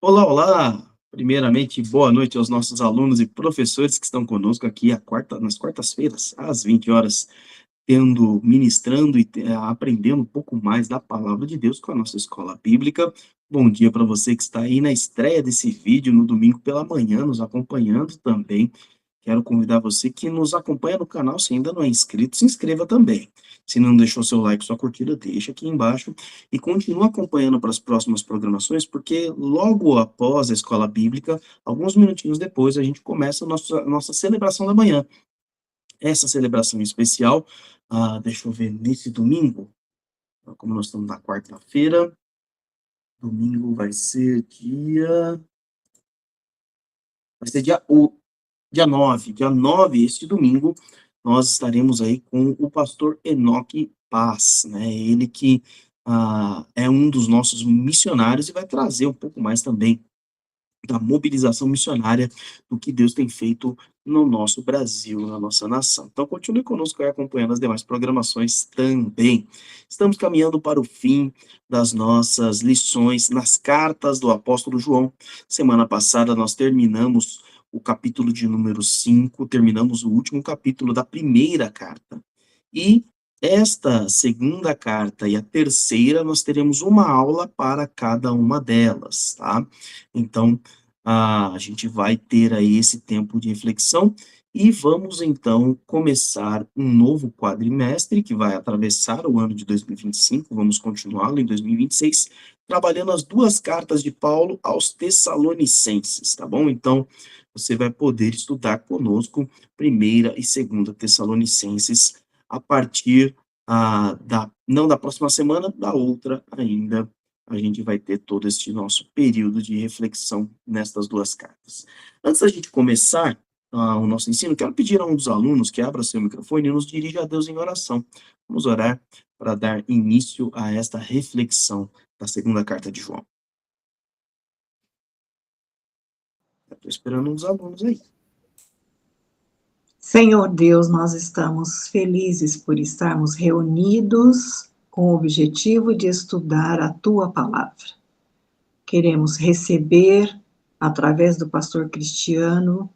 Olá, olá! Primeiramente, boa noite aos nossos alunos e professores que estão conosco aqui nas quartas-feiras, às 20 horas, ministrando e aprendendo um pouco mais da palavra de Deus com a nossa escola bíblica. Bom dia para você que está aí na estreia desse vídeo no domingo pela manhã, nos acompanhando também. Quero convidar você que nos acompanha no canal, se ainda não é inscrito, se inscreva também. Se não deixou seu like, sua curtida, deixa aqui embaixo e continue acompanhando para as próximas programações, porque logo após a escola bíblica, alguns minutinhos depois, a gente começa a nossa celebração da manhã. Essa celebração especial, deixa eu ver, nesse domingo, como nós estamos na quarta-feira, domingo vai ser dia 9, este domingo, nós estaremos aí com o pastor Enoque Paz, né, ele que, é um dos nossos missionários e vai trazer um pouco mais também da mobilização missionária, do que Deus tem feito no nosso Brasil, na nossa nação. Então continue conosco aí acompanhando as demais programações também. Estamos caminhando para o fim das nossas lições nas cartas do apóstolo João. Semana passada nós terminamos o capítulo de número 5, terminamos o último capítulo da primeira carta. E esta segunda carta e a terceira, nós teremos uma aula para cada uma delas, tá? Então, a gente vai ter aí esse tempo de reflexão e vamos então começar um novo quadrimestre que vai atravessar o ano de 2025, vamos continuá-lo em 2026, trabalhando as duas cartas de Paulo aos Tessalonicenses, tá bom? Então, você vai poder estudar conosco primeira e segunda Tessalonicenses a partir não da próxima semana, da outra ainda, a gente vai ter todo este nosso período de reflexão nestas duas cartas. Antes da gente começar o nosso ensino, quero pedir a um dos alunos que abra seu microfone e nos dirija a Deus em oração. Vamos orar para dar início a esta reflexão da segunda carta de João. Estou esperando um dos alunos aí. Senhor Deus, nós estamos felizes por estarmos reunidos com o objetivo de estudar a Tua palavra. Queremos receber, através do pastor Cristiano,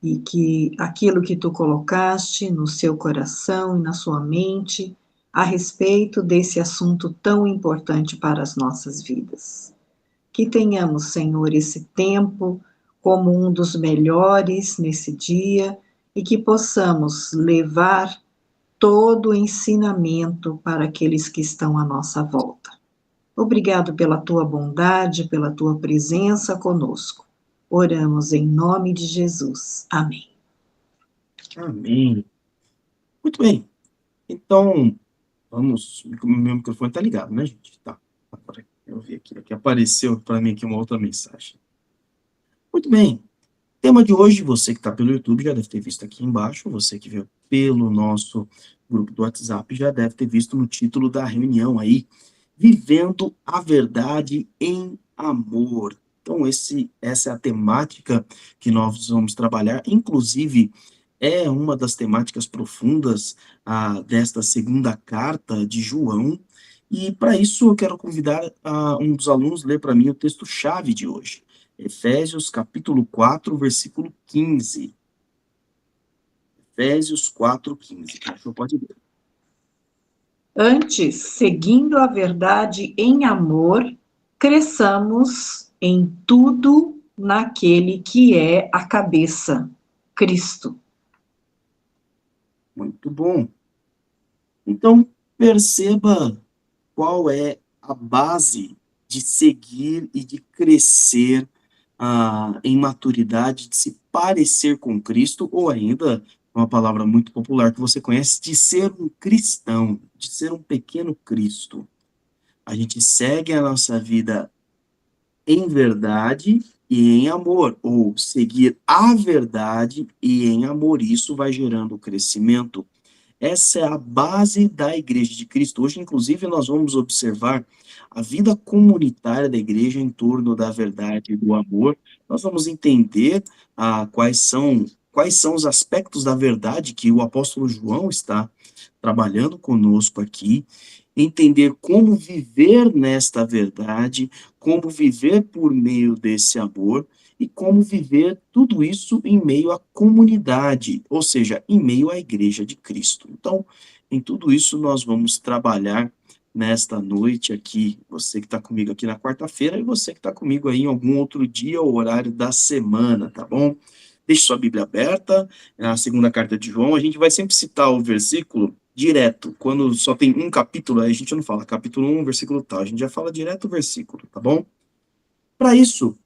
e que aquilo que Tu colocaste no seu coração e na sua mente, a respeito desse assunto tão importante para as nossas vidas. Que tenhamos, Senhor, esse tempo como um dos melhores nesse dia, e que possamos levar todo o ensinamento para aqueles que estão à nossa volta. Obrigado pela tua bondade, pela tua presença conosco. Oramos em nome de Jesus. Amém. Amém. Muito bem. Então, vamos. Meu microfone está ligado, né, gente? Tá. Agora eu vi aqui apareceu para mim aqui uma outra mensagem. Muito bem. Tema de hoje, você que está pelo YouTube já deve ter visto aqui embaixo, você que veio pelo nosso grupo do WhatsApp já deve ter visto no título da reunião aí, Vivendo a Verdade em Amor. Então, essa é a temática que nós vamos trabalhar, inclusive é uma das temáticas profundas desta segunda carta de João, e para isso eu quero convidar um dos alunos a ler para mim o texto-chave de hoje. Efésios capítulo 4, versículo 15. Efésios 4, 15. Então, pode ler. Antes, seguindo a verdade em amor, cresçamos em tudo naquele que é a cabeça, Cristo. Muito bom. Então, perceba qual é a base de seguir e de crescer em maturidade, de se parecer com Cristo, ou ainda, uma palavra muito popular que você conhece, de ser um cristão, de ser um pequeno Cristo. A gente segue a nossa vida em verdade e em amor, ou seguir a verdade e em amor. Isso vai gerando crescimento. Essa é a base da Igreja de Cristo. Hoje, inclusive, nós vamos observar a vida comunitária da igreja em torno da verdade e do amor. Nós vamos entender quais são os aspectos da verdade que o apóstolo João está trabalhando conosco aqui. entender como viver nesta verdade, como viver por meio desse amor e como viver tudo isso em meio à comunidade, ou seja, em meio à igreja de Cristo. Então, em tudo isso nós vamos trabalhar nesta noite aqui, você que está comigo aqui na quarta-feira e você que está comigo aí em algum outro dia ou horário da semana, tá bom? Deixe sua Bíblia aberta, na segunda carta de João, a gente vai sempre citar o versículo direto, quando só tem um capítulo, aí a gente não fala capítulo 1, versículo tal, a gente já fala direto o versículo, tá bom? Para isso,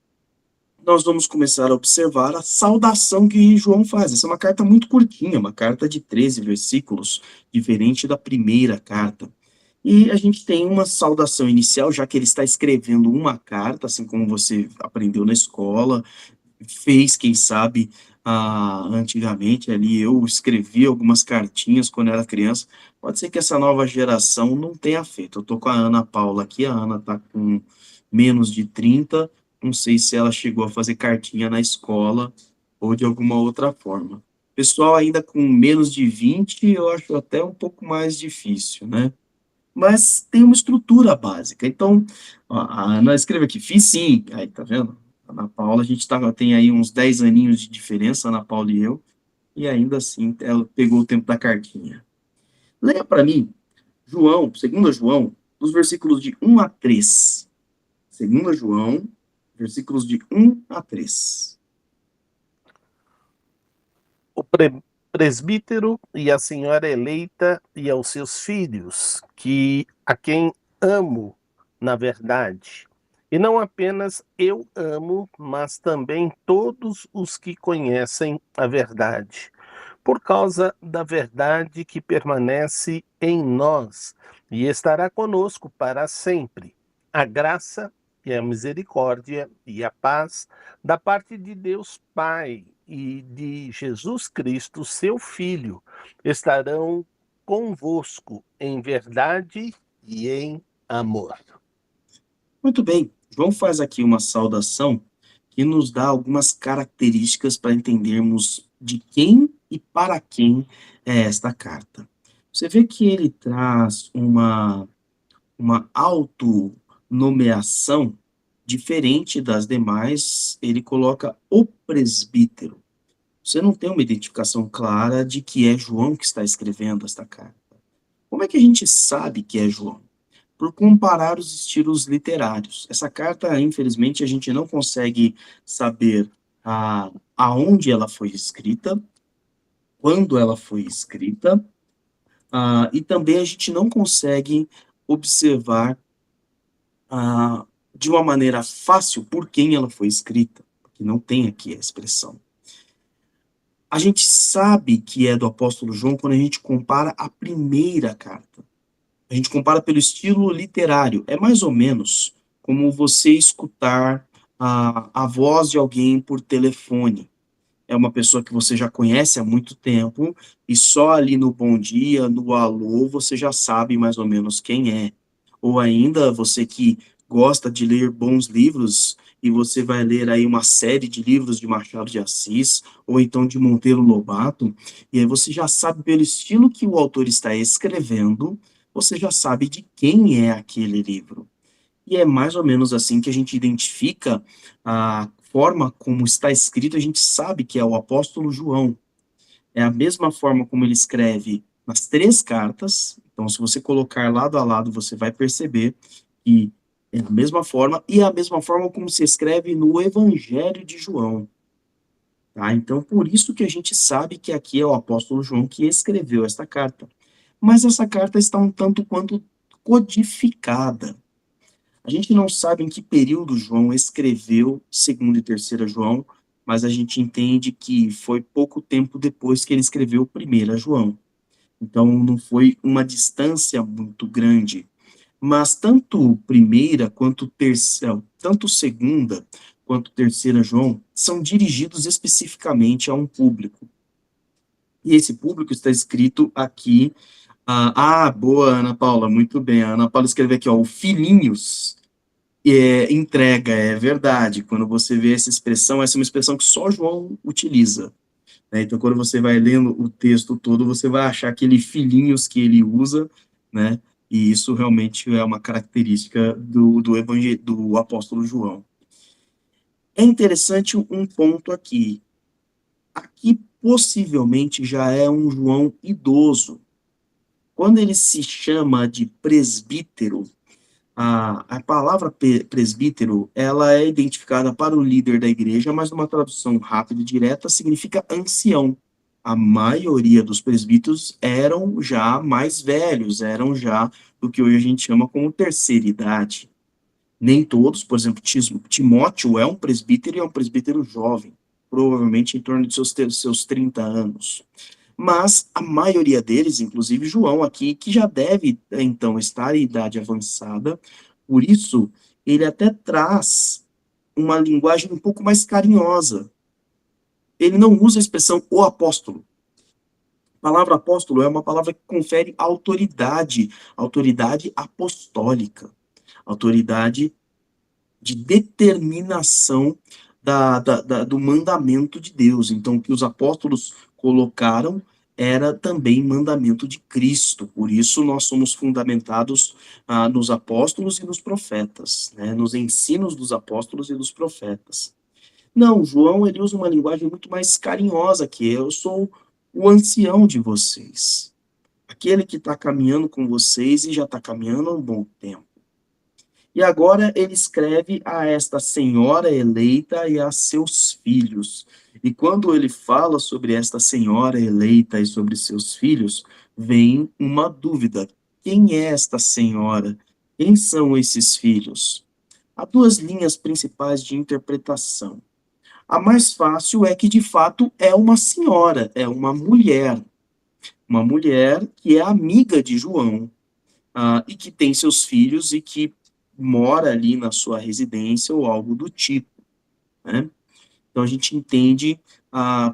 nós vamos começar a observar a saudação que João faz. Essa é uma carta muito curtinha, uma carta de 13 versículos, diferente da primeira carta. E a gente tem uma saudação inicial, já que ele está escrevendo uma carta, assim como você aprendeu na escola, fez, quem sabe, antigamente ali, eu escrevi algumas cartinhas quando era criança, pode ser que essa nova geração não tenha feito. Eu tô com a Ana Paula aqui, a Ana tá com menos de 30, não sei se ela chegou a fazer cartinha na escola ou de alguma outra forma. Pessoal ainda com menos de 20, eu acho até um pouco mais difícil, né? Mas tem uma estrutura básica. Então, ó, a Ana escreve aqui, fiz sim. Aí, tá vendo? Ana Paula, a gente tem aí uns 10 aninhos de diferença, Ana Paula e eu, e ainda assim ela pegou o tempo da cartinha. Leia para mim, João, 2 João, dos versículos de 1 a 3. 2 João, versículos de 1 a 3. O presbítero e a senhora eleita e aos seus filhos, que a quem amo na verdade. E não apenas eu amo, mas também todos os que conhecem a verdade, por causa da verdade que permanece em nós e estará conosco para sempre. A graça e a misericórdia e a paz da parte de Deus Pai e de Jesus Cristo, seu Filho, estarão convosco em verdade e em amor. Muito bem, João faz aqui uma saudação que nos dá algumas características para entendermos de quem e para quem é esta carta. Você vê que ele traz uma autonomeação diferente das demais, ele coloca o presbítero. Você não tem uma identificação clara de que é João que está escrevendo esta carta. Como é que a gente sabe que é João? Por comparar os estilos literários. Essa carta, infelizmente, a gente não consegue saber aonde ela foi escrita, quando ela foi escrita, e também a gente não consegue observar de uma maneira fácil por quem ela foi escrita, porque não tem aqui a expressão. A gente sabe que é do apóstolo João quando a gente compara a primeira carta. A gente compara pelo estilo literário. É mais ou menos como você escutar a voz de alguém por telefone. É uma pessoa que você já conhece há muito tempo e só ali no bom dia, no alô, você já sabe mais ou menos quem é. Ou ainda você que gosta de ler bons livros e você vai ler aí uma série de livros de Machado de Assis ou então de Monteiro Lobato, e aí você já sabe pelo estilo que o autor está escrevendo, você já sabe de quem é aquele livro. E é mais ou menos assim que a gente identifica a forma como está escrito, a gente sabe que é o apóstolo João. É a mesma forma como ele escreve nas 3 cartas. Então, se você colocar lado a lado, você vai perceber que é a mesma forma, e é a mesma forma como se escreve no Evangelho de João. Tá? Então, por isso que a gente sabe que aqui é o apóstolo João que escreveu esta carta. Mas essa carta está um tanto quanto codificada. A gente não sabe em que período João escreveu 2 e 3 João, mas a gente entende que foi pouco tempo depois que ele escreveu 1 João. Então, não foi uma distância muito grande. Mas tanto primeira quanto terceira, tanto segunda quanto 3 João são dirigidos especificamente a um público. E esse público está escrito aqui. Boa, Ana Paula, muito bem. A Ana Paula escreveu aqui, ó, o filhinhos entrega, é verdade. Quando você vê essa é uma expressão que só João utiliza, né? Então, quando você vai lendo o texto todo, você vai achar aquele filhinhos que ele usa, né? E isso realmente é uma característica do apóstolo João. É interessante um ponto aqui. Aqui possivelmente já é um João idoso. Quando ele se chama de presbítero, a palavra presbítero, ela é identificada para o líder da igreja, mas numa tradução rápida e direta significa ancião. A maioria dos presbíteros eram já mais velhos, eram já do que hoje a gente chama como terceira idade. Nem todos, por exemplo, Timóteo é um presbítero e é um presbítero jovem, provavelmente em torno de seus 30 anos. Mas a maioria deles, inclusive João aqui, que já deve então estar em idade avançada, por isso ele até traz uma linguagem um pouco mais carinhosa. Ele não usa a expressão o apóstolo. A palavra apóstolo é uma palavra que confere autoridade, autoridade apostólica, autoridade de determinação do mandamento de Deus. Então, o que os apóstolos colocaram era também mandamento de Cristo. Por isso, nós somos fundamentados nos apóstolos e nos profetas, né? Nos ensinos dos apóstolos e dos profetas. Não, João, ele usa uma linguagem muito mais carinhosa, que eu sou o ancião de vocês. Aquele que está caminhando com vocês e já está caminhando há um bom tempo. E agora ele escreve a esta senhora eleita e a seus filhos. E quando ele fala sobre esta senhora eleita e sobre seus filhos, vem uma dúvida. Quem é esta senhora? Quem são esses filhos? Há duas linhas principais de interpretação. A mais fácil é que, de fato, é uma senhora, é uma mulher que é amiga de João, e que tem seus filhos e que mora ali na sua residência ou algo do tipo, né? Então a gente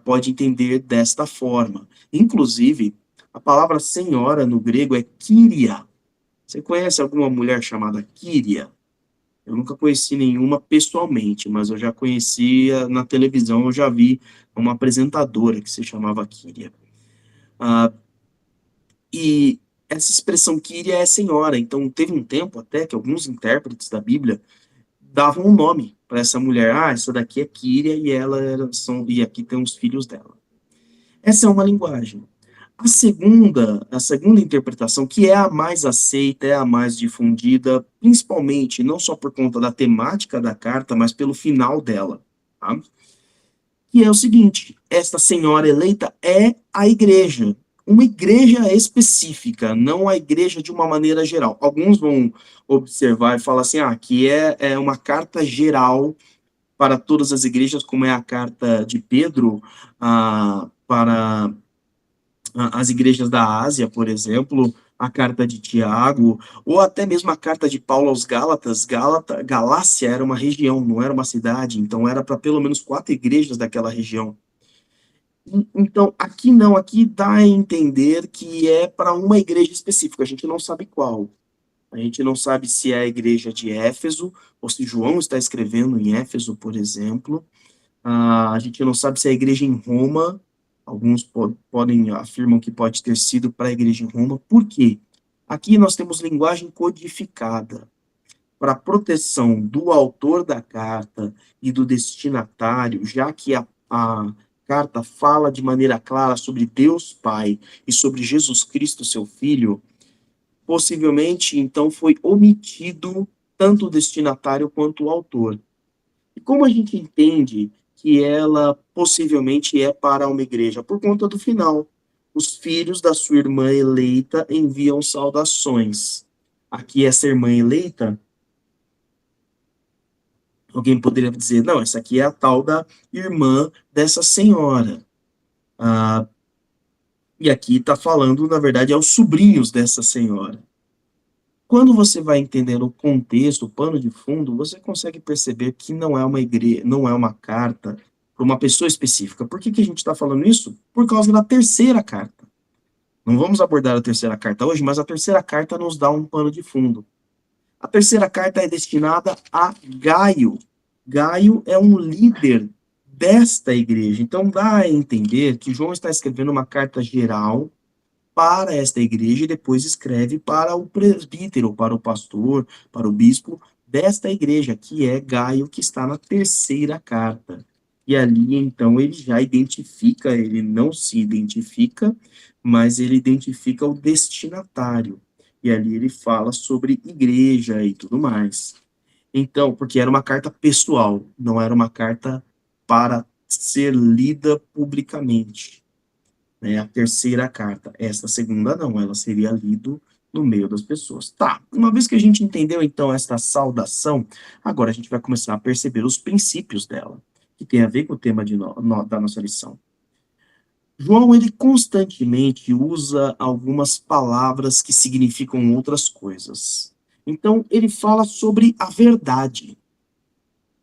pode entender desta forma. Inclusive, a palavra senhora no grego é Kyria. Você conhece alguma mulher chamada Kyria? Eu nunca conheci nenhuma pessoalmente, mas eu já conhecia na televisão, eu já vi uma apresentadora que se chamava Kyria. E essa expressão Kyria é senhora, então teve um tempo até que alguns intérpretes da Bíblia davam um nome para essa mulher. Essa daqui é Kyria e aqui tem os filhos dela. Essa é uma linguagem. A segunda interpretação, que é a mais aceita, é a mais difundida, principalmente não só por conta da temática da carta, mas pelo final dela, tá? Que é o seguinte: esta senhora eleita é a igreja, uma igreja específica, não a igreja de uma maneira geral. Alguns vão observar e falar assim, aqui é uma carta geral para todas as igrejas, como é a carta de Pedro para as igrejas da Ásia, por exemplo, a carta de Tiago, ou até mesmo a carta de Paulo aos Gálatas. Galácia era uma região, não era uma cidade, então era para pelo menos 4 igrejas daquela região. Então, aqui não, aqui dá a entender que é para uma igreja específica, a gente não sabe qual. A gente não sabe se é a igreja de Éfeso, ou se João está escrevendo em Éfeso, por exemplo. A gente não sabe se é a igreja em Roma, alguns afirmam que pode ter sido para a igreja em Roma. Por quê? Aqui nós temos linguagem codificada para proteção do autor da carta e do destinatário, já que a carta fala de maneira clara sobre Deus Pai e sobre Jesus Cristo, seu Filho. Possivelmente, então, foi omitido tanto o destinatário quanto o autor. E como a gente entende que ela possivelmente é para uma igreja? Por conta do final. Os filhos da sua irmã eleita enviam saudações. Aqui, essa irmã eleita, alguém poderia dizer, não, essa aqui é a tal da irmã dessa senhora. E aqui está falando, na verdade, aos sobrinhos dessa senhora. Quando você vai entendendo o contexto, o pano de fundo, você consegue perceber que não é uma igreja, não é uma carta para uma pessoa específica. Por que a gente está falando isso? Por causa da terceira carta. Não vamos abordar a terceira carta hoje, mas a terceira carta nos dá um pano de fundo. A terceira carta é destinada a Gaio. Gaio é um líder desta igreja. Então dá a entender que João está escrevendo uma carta geral para esta igreja e depois escreve para o presbítero, para o pastor, para o bispo desta igreja, que é Gaio, que está na terceira carta. E ali, então, ele já identifica, ele não se identifica, mas ele identifica o destinatário. E ali ele fala sobre igreja e tudo mais. Então, porque era uma carta pessoal, não era uma carta para ser lida publicamente, né? A terceira carta. Essa segunda não, ela seria lido no meio das pessoas. Tá, uma vez que a gente entendeu, então, esta saudação, agora a gente vai começar a perceber os princípios dela, que tem a ver com o tema da nossa lição. João, ele constantemente usa algumas palavras que significam outras coisas. Então, ele fala sobre a verdade.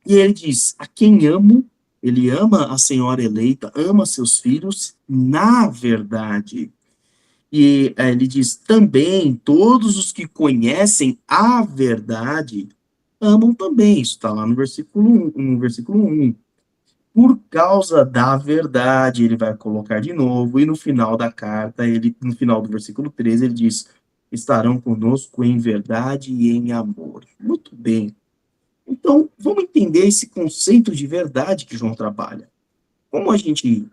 E ele diz: a quem amo, ele ama a senhora eleita, ama seus filhos na verdade. E ele diz: também todos os que conhecem a verdade amam também. Isso está lá no versículo 1, no versículo 1. Por causa da verdade, ele vai colocar de novo, e no final da carta, no final do versículo 13, ele diz: estarão conosco em verdade e em amor. Muito bem. Então, vamos entender esse conceito de verdade que João trabalha. Como a gente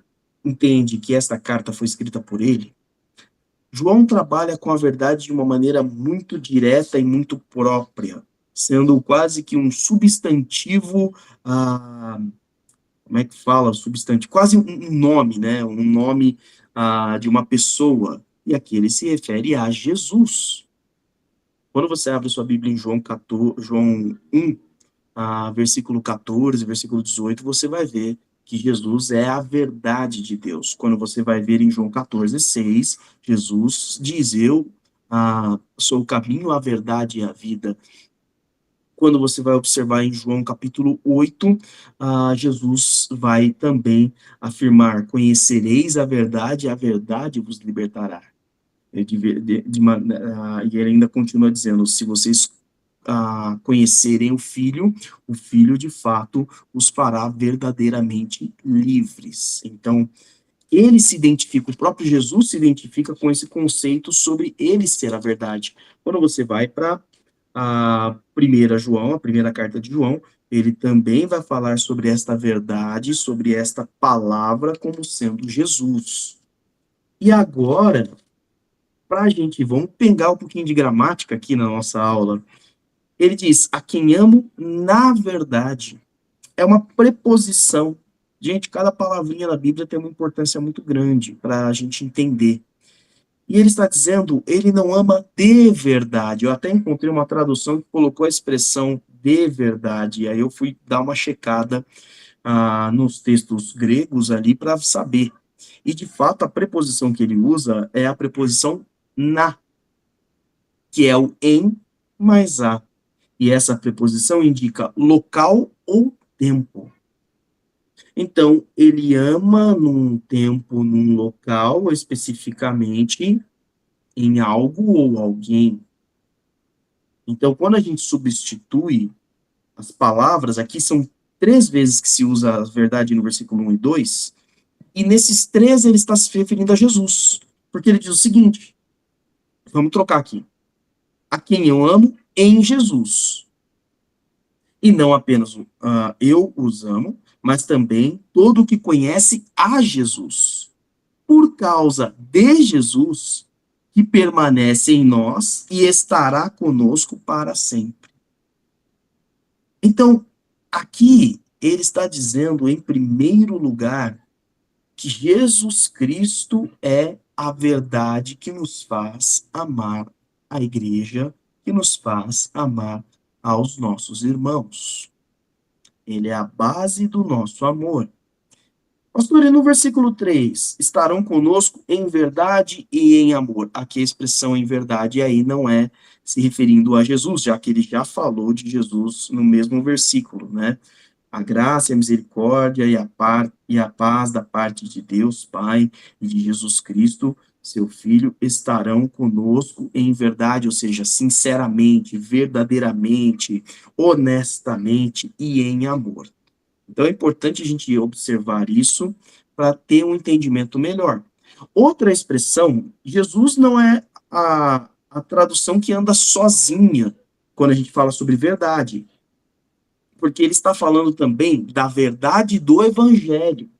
entende que esta carta foi escrita por ele, João trabalha com a verdade de uma maneira muito direta e muito própria, sendo quase que um substantivo, como é que fala? Substantivo, quase um nome, né? Um nome de uma pessoa. E aqui ele se refere a Jesus. Quando você abre sua Bíblia em João 1, versículo 14, versículo 18, você vai ver que Jesus é a verdade de Deus. Quando você vai ver em João 14, 6, Jesus diz: eu sou o caminho, a verdade e a vida. Quando você vai observar em João capítulo 8, Jesus vai também afirmar: conhecereis a verdade vos libertará. E ele ainda continua dizendo: se vocês conhecerem o Filho de fato os fará verdadeiramente livres. Então, ele se identifica, o próprio Jesus se identifica com esse conceito sobre ele ser a verdade. Quando você vai para a primeira carta de João, ele também vai falar sobre esta verdade, sobre esta palavra como sendo Jesus. E agora, vamos pegar um pouquinho de gramática aqui na nossa aula. Ele diz: a quem amo na verdade. É uma preposição. Gente, cada palavrinha na Bíblia tem uma importância muito grande para a gente entender. E ele está dizendo: ele não ama de verdade. Eu até encontrei uma tradução que colocou a expressão de verdade. E aí eu fui dar uma checada nos textos gregos ali para saber. E de fato a preposição que ele usa é a preposição na, que é o em mais a. E essa preposição indica local ou tempo. Então, ele ama num tempo, num local, especificamente em algo ou alguém. Então, quando a gente substitui as palavras, aqui são 3 vezes que se usa a verdade no versículo 1 e 2, e nesses 3 ele está se referindo a Jesus, porque ele diz o seguinte, vamos trocar aqui: a quem eu amo em Jesus. E não apenas eu os amo, mas também todo o que conhece a Jesus. Por causa de Jesus, que permanece em nós e estará conosco para sempre. Então, aqui ele está dizendo, em primeiro lugar, que Jesus Cristo é a verdade que nos faz amar a igreja, que nos faz amar aos nossos irmãos. Ele é a base do nosso amor. Pastor, e no versículo 3, estarão conosco em verdade e em amor. Aqui a expressão em verdade aí não é se referindo a Jesus, já que ele já falou de Jesus no mesmo versículo, né? A graça, a misericórdia e a paz da parte de Deus, Pai, e de Jesus Cristo, seu Filho, estarão conosco em verdade, ou seja, sinceramente, verdadeiramente, honestamente e em amor. Então é importante a gente observar isso para ter um entendimento melhor. Outra expressão, Jesus não é a tradução que anda sozinha quando a gente fala sobre verdade, porque ele está falando também da verdade do evangelho.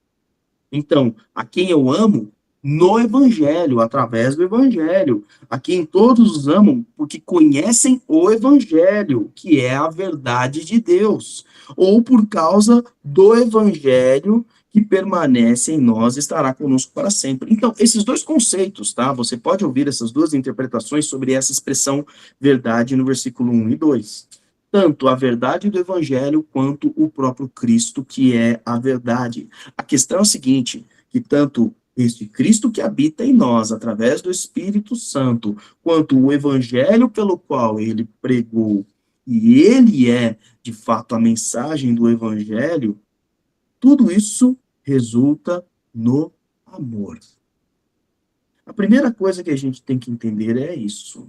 Então, a quem eu amo no evangelho, através do evangelho, a quem todos os amam porque conhecem o evangelho, que é a verdade de Deus, ou por causa do evangelho que permanece em nós, estará conosco para sempre. Então, esses dois conceitos, tá? Você pode ouvir essas duas interpretações sobre essa expressão verdade no versículo 1 e 2. Tanto a verdade do evangelho quanto o próprio Cristo, que é a verdade. A questão é o seguinte, que tanto este Cristo que habita em nós, através do Espírito Santo, quanto o evangelho pelo qual ele pregou, e ele é, de fato, a mensagem do evangelho, tudo isso resulta no amor. A primeira coisa que a gente tem que entender é isso.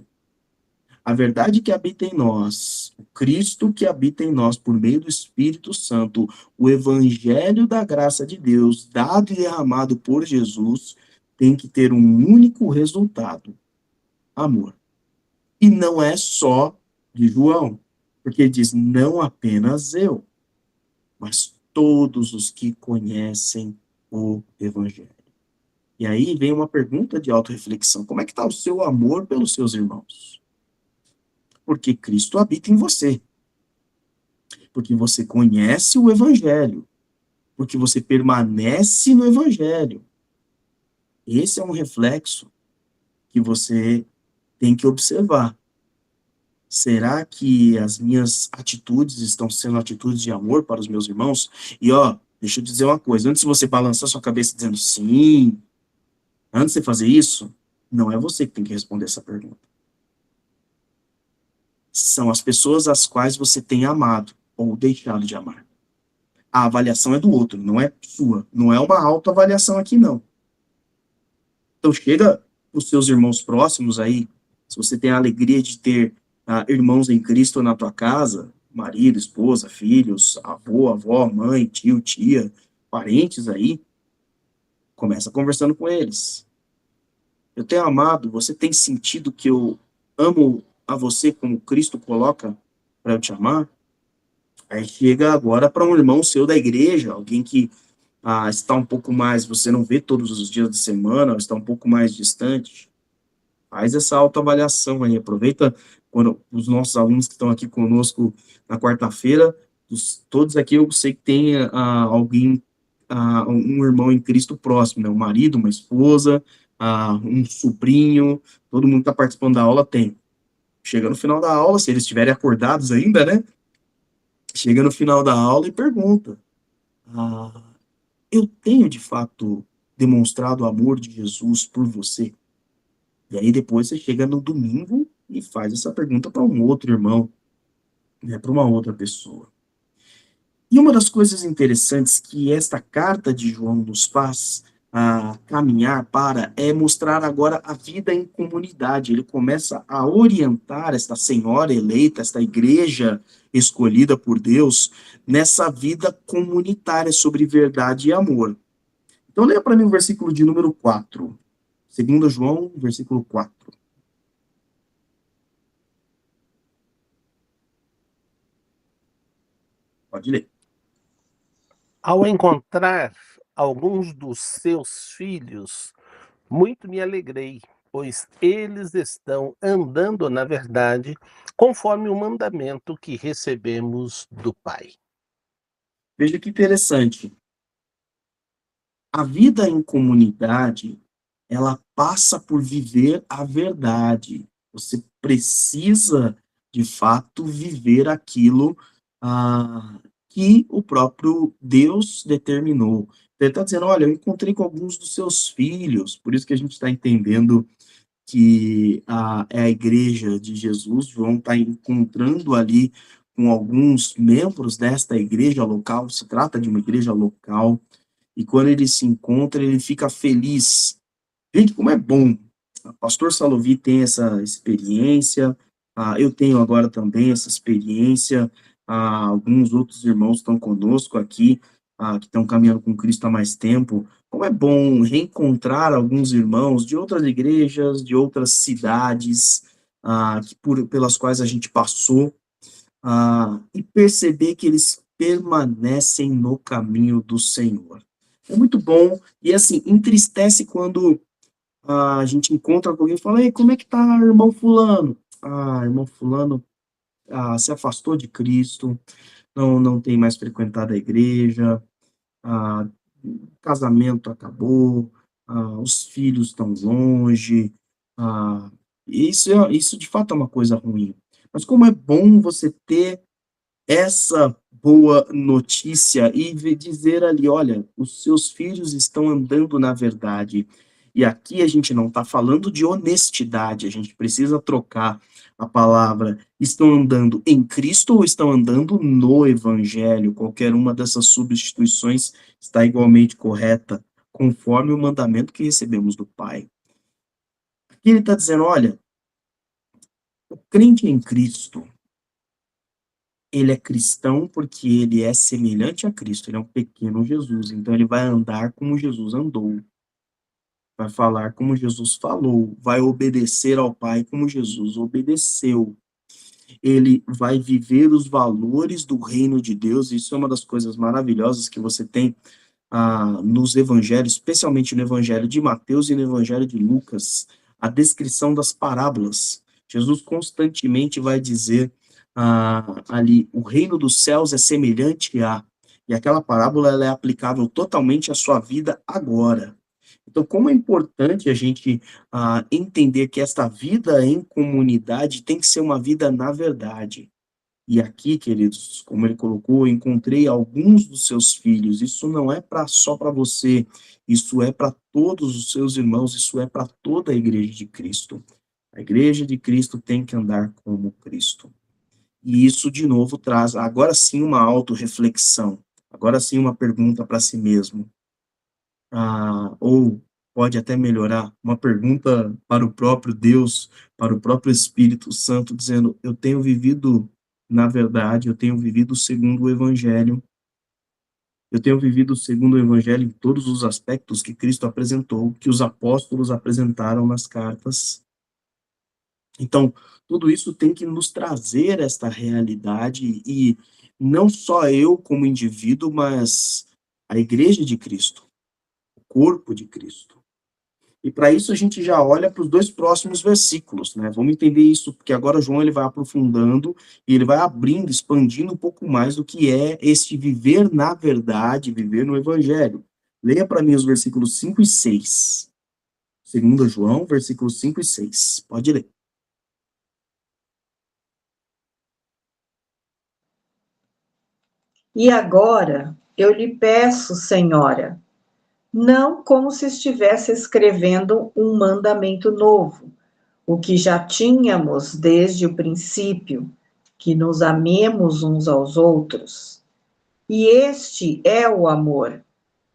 A verdade que habita em nós, o Cristo que habita em nós por meio do Espírito Santo, o evangelho da graça de Deus, dado e derramado por Jesus, tem que ter um único resultado: amor. E não é só de João, porque ele diz: não apenas eu, mas todos os que conhecem o evangelho. E aí vem uma pergunta de autorreflexão: como é que está o seu amor pelos seus irmãos? Porque Cristo habita em você. Porque você conhece o Evangelho. Porque você permanece no Evangelho. Esse é um reflexo que você tem que observar. Será que as minhas atitudes estão sendo atitudes de amor para os meus irmãos? E ó, deixa eu dizer uma coisa, antes de você balançar sua cabeça dizendo sim, antes de você fazer isso, não é você que tem que responder essa pergunta. São as pessoas às quais você tem amado ou deixado de amar. A avaliação é do outro, não é sua. Não é uma autoavaliação aqui, não. Então, chega os seus irmãos próximos aí, se você tem a alegria de ter irmãos em Cristo na tua casa, marido, esposa, filhos, avô, avó, mãe, tio, tia, parentes aí, começa conversando com eles. Eu tenho amado, você tem sentido que eu amo a você como Cristo coloca para eu te amar? Aí chega agora para um irmão seu da igreja, alguém que está um pouco mais, você não vê todos os dias da semana, está um pouco mais distante. Faz essa autoavaliação aí, aproveita quando os nossos alunos que estão aqui conosco na quarta-feira, todos aqui eu sei que tem alguém, um irmão em Cristo próximo, né? Um marido, uma esposa, um sobrinho, todo mundo que está participando da aula tem. Chega no final da aula, se eles estiverem acordados ainda, né? Chega no final da aula e pergunta: ah, eu tenho de fato demonstrado o amor de Jesus por você? E aí depois você chega no domingo e faz essa pergunta para um outro irmão, né, para uma outra pessoa. E uma das coisas interessantes que esta carta de João nos faz caminhar para é mostrar agora a vida em comunidade. Ele começa a orientar esta senhora eleita, esta igreja escolhida por Deus, nessa vida comunitária sobre verdade e amor. Então, leia para mim o versículo de número 4. 2 João, versículo 4. Pode ler. Ao encontrar alguns dos seus filhos, muito me alegrei, pois eles estão andando na verdade, conforme o mandamento que recebemos do Pai. Veja que interessante. A vida em comunidade, ela passa por viver a verdade. Você precisa, de fato, viver aquilo que o próprio Deus determinou. Ele está dizendo: olha, eu encontrei com alguns dos seus filhos, por isso que a gente está entendendo que é a igreja de Jesus. João está encontrando ali com alguns membros desta igreja local, se trata de uma igreja local, e quando ele se encontra, ele fica feliz. Gente, como é bom. O pastor Salovi tem essa experiência, eu tenho agora também essa experiência, alguns outros irmãos estão conosco aqui, que estão caminhando com Cristo há mais tempo. Como é bom reencontrar alguns irmãos de outras igrejas, de outras cidades, pelas quais a gente passou, e perceber que eles permanecem no caminho do Senhor. É muito bom, e assim, entristece quando a gente encontra com alguém e fala: "Ei, como é que tá, irmão fulano?" Irmão fulano, se afastou de Cristo, não tem mais frequentado a igreja, o casamento acabou, os filhos estão longe, isso de fato é uma coisa ruim. Mas como é bom você ter essa boa notícia e dizer ali: "Olha, os seus filhos estão andando na verdade". E aqui a gente não está falando de honestidade, a gente precisa trocar a palavra. Estão andando em Cristo ou estão andando no evangelho? Qualquer uma dessas substituições está igualmente correta, conforme o mandamento que recebemos do Pai. Aqui ele está dizendo: "Olha, o crente em Cristo, ele é cristão porque ele é semelhante a Cristo, ele é um pequeno Jesus, então ele vai andar como Jesus andou, vai falar como Jesus falou, vai obedecer ao Pai como Jesus obedeceu. Ele vai viver os valores do reino de Deus", isso é uma das coisas maravilhosas que você tem nos evangelhos, especialmente no evangelho de Mateus e no evangelho de Lucas, a descrição das parábolas. Jesus constantemente vai dizer ali: "O reino dos céus é semelhante a", e aquela parábola ela é aplicável totalmente à sua vida agora. Então, como é importante a gente entender que esta vida em comunidade tem que ser uma vida na verdade. E aqui, queridos, como ele colocou, encontrei alguns dos seus filhos. Isso não é só para você, isso é para todos os seus irmãos, isso é para toda a igreja de Cristo. A igreja de Cristo tem que andar como Cristo. E isso, de novo, traz agora sim uma autorreflexão, agora sim uma pergunta para si mesmo. Ou pode até melhorar, uma pergunta para o próprio Deus, para o próprio Espírito Santo, dizendo: "Eu tenho vivido na verdade, eu tenho vivido segundo o Evangelho, eu tenho vivido segundo o Evangelho em todos os aspectos que Cristo apresentou, que os apóstolos apresentaram nas cartas". Então, tudo isso tem que nos trazer esta realidade, e não só eu como indivíduo, mas a igreja de Cristo, o corpo de Cristo. E para isso a gente já olha para os 2 próximos versículos, né, vamos entender isso, porque agora João ele vai aprofundando, e ele vai abrindo, expandindo um pouco mais do que é este viver na verdade, viver no evangelho. Leia para mim os versículos 5 e 6. 2 João, versículos 5 e 6. Pode ler. E agora eu lhe peço, Senhora, não como se estivesse escrevendo um mandamento novo, o que já tínhamos desde o princípio, que nos amemos uns aos outros. E este é o amor,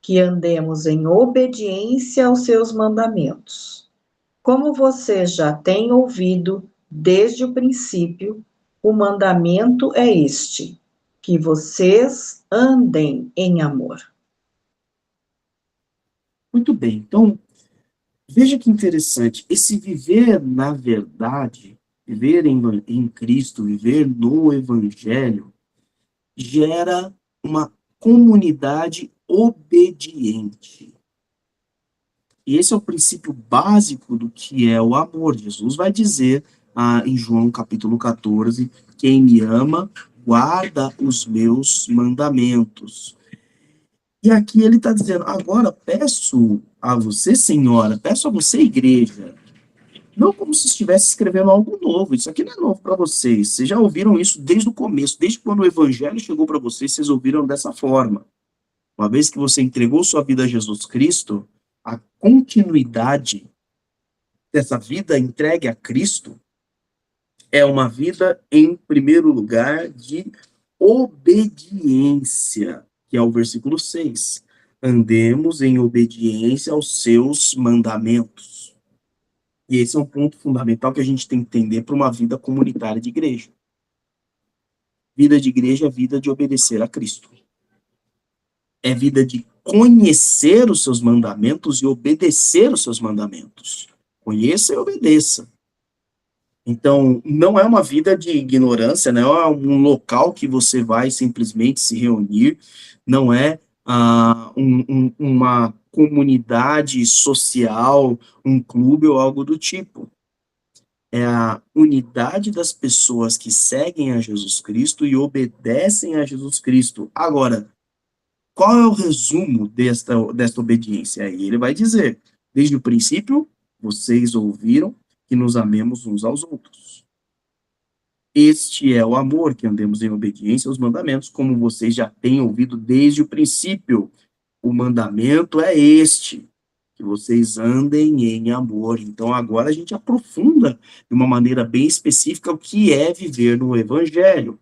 que andemos em obediência aos seus mandamentos. Como você já tem ouvido desde o princípio, o mandamento é este: que vocês andem em amor. Muito bem, então, veja que interessante, esse viver na verdade, viver em Cristo, viver no evangelho, gera uma comunidade obediente. E esse é o princípio básico do que é o amor. Jesus vai dizer em João capítulo 14: "Quem me ama, guarda os meus mandamentos". E aqui ele está dizendo: "Agora peço a você, senhora, peço a você, igreja", não como se estivesse escrevendo algo novo. Isso aqui não é novo para vocês. Vocês já ouviram isso desde o começo, desde quando o evangelho chegou para vocês, vocês ouviram dessa forma. Uma vez que você entregou sua vida a Jesus Cristo, a continuidade dessa vida entregue a Cristo é uma vida, em primeiro lugar, de obediência, que é o versículo 6. Andemos em obediência aos seus mandamentos. E esse é um ponto fundamental que a gente tem que entender para uma vida comunitária de igreja. Vida de igreja é vida de obedecer a Cristo. É vida de conhecer os seus mandamentos e obedecer os seus mandamentos. Conheça e obedeça. Então, não é uma vida de ignorância, não é um local que você vai simplesmente se reunir, não é uma comunidade social, um clube ou algo do tipo. É a unidade das pessoas que seguem a Jesus Cristo e obedecem a Jesus Cristo. Agora, qual é o resumo desta obediência? Aí ele vai dizer, desde o princípio, vocês ouviram que nos amemos uns aos outros. Este é o amor, que andemos em obediência aos mandamentos, como vocês já têm ouvido desde o princípio. O mandamento é este, que vocês andem em amor. Então, agora a gente aprofunda de uma maneira bem específica o que é viver no Evangelho.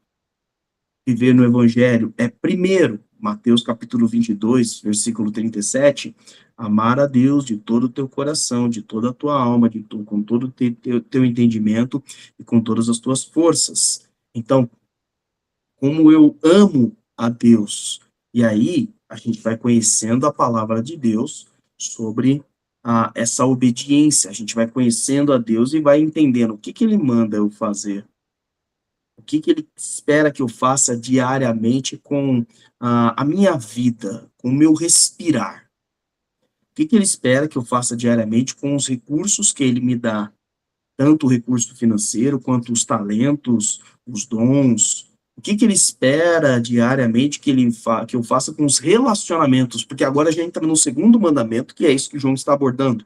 Viver no Evangelho é, primeiro, Mateus capítulo 22, versículo 37, amar a Deus de todo o teu coração, de toda a tua alma, com todo o teu entendimento e com todas as tuas forças. Então, como eu amo a Deus, e aí a gente vai conhecendo a palavra de Deus sobre essa obediência, a gente vai conhecendo a Deus e vai entendendo o que ele manda eu fazer, o que ele espera que eu faça diariamente com a minha vida, com o meu respirar. O que ele espera que eu faça diariamente com os recursos que ele me dá, tanto o recurso financeiro quanto os talentos, os dons. O que ele espera diariamente que que eu faça com os relacionamentos, porque agora já entra no segundo mandamento, que é isso que João está abordando.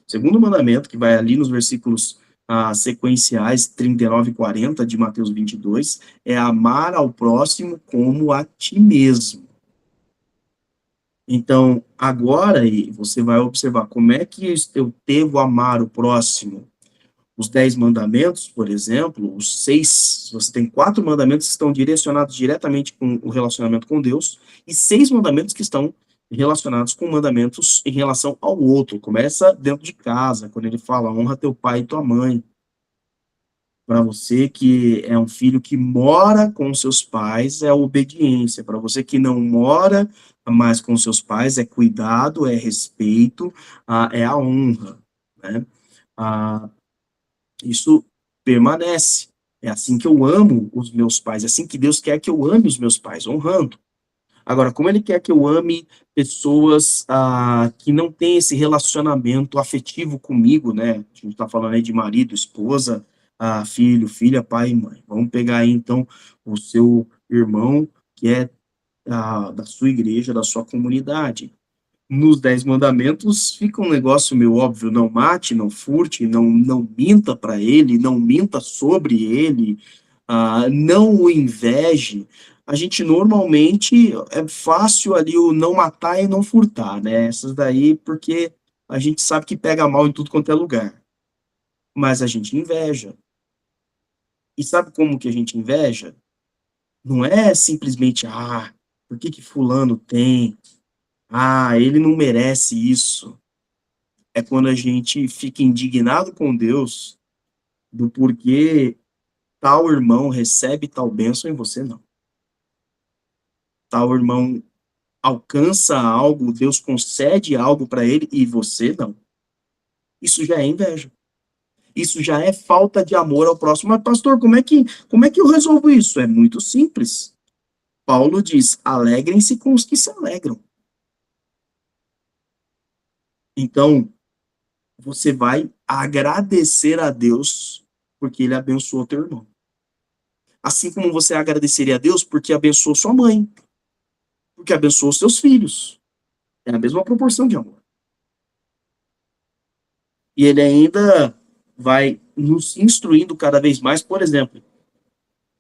O segundo mandamento, que vai ali nos versículos sequenciais 39 e 40 de Mateus 22, é amar ao próximo como a ti mesmo. Então, agora você vai observar como é que eu devo amar o próximo. Os 10 mandamentos, por exemplo, os 6, você tem 4 mandamentos que estão direcionados diretamente com o relacionamento com Deus, e 6 mandamentos que estão relacionados com mandamentos em relação ao outro. Começa dentro de casa, quando ele fala, honra teu pai e tua mãe. Para você que é um filho que mora com seus pais, é a obediência. Para você que não mora mais com seus pais, é cuidado, é respeito, é a honra, né? Isso permanece. É assim que eu amo os meus pais, é assim que Deus quer que eu ame os meus pais, honrando. Agora, como ele quer que eu ame pessoas que não têm esse relacionamento afetivo comigo, né? A gente está falando aí de marido, esposa, filho, filha, pai e mãe. Vamos pegar aí, então, o seu irmão, que é da sua igreja, da sua comunidade. Nos 10 mandamentos fica um negócio meio óbvio, não mate, não furte, não minta para ele, não minta sobre ele, não o inveje. A gente normalmente, é fácil ali o não matar e não furtar, né? Essas daí, porque a gente sabe que pega mal em tudo quanto é lugar. Mas a gente inveja. E sabe como que a gente inveja? Não é simplesmente, por que fulano tem? Ele não merece isso. É quando a gente fica indignado com Deus do porquê tal irmão recebe tal bênção e você não. Tal irmão alcança algo, Deus concede algo para ele e você não. Isso já é inveja. Isso já é falta de amor ao próximo. Mas, pastor, como é que eu resolvo isso? É muito simples. Paulo diz, alegrem-se com os que se alegram. Então, você vai agradecer a Deus porque ele abençoou teu irmão. Assim como você agradeceria a Deus porque abençoou sua mãe, porque abençoou seus filhos. É a mesma proporção de amor. E ele ainda vai nos instruindo cada vez mais, por exemplo,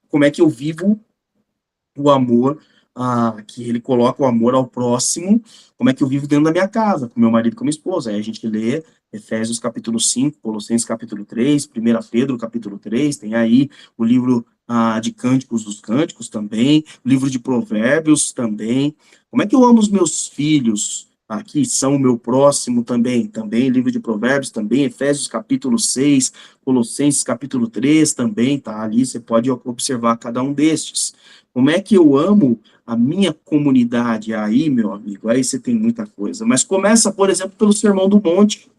como é que eu vivo o amor, que ele coloca o amor ao próximo, como é que eu vivo dentro da minha casa, com meu marido e com minha esposa. Aí a gente lê Efésios capítulo 5, Colossenses capítulo 3, 1 Pedro capítulo 3, tem aí o livro de Cânticos dos Cânticos também, o livro de Provérbios também. Como é que eu amo os meus filhos? Aqui são o meu próximo também, livro de Provérbios também, Efésios capítulo 6, Colossenses capítulo 3 também, tá ali, você pode observar cada um destes. Como é que eu amo a minha comunidade, aí, meu amigo, aí você tem muita coisa. Mas começa, por exemplo, pelo Sermão do Monte.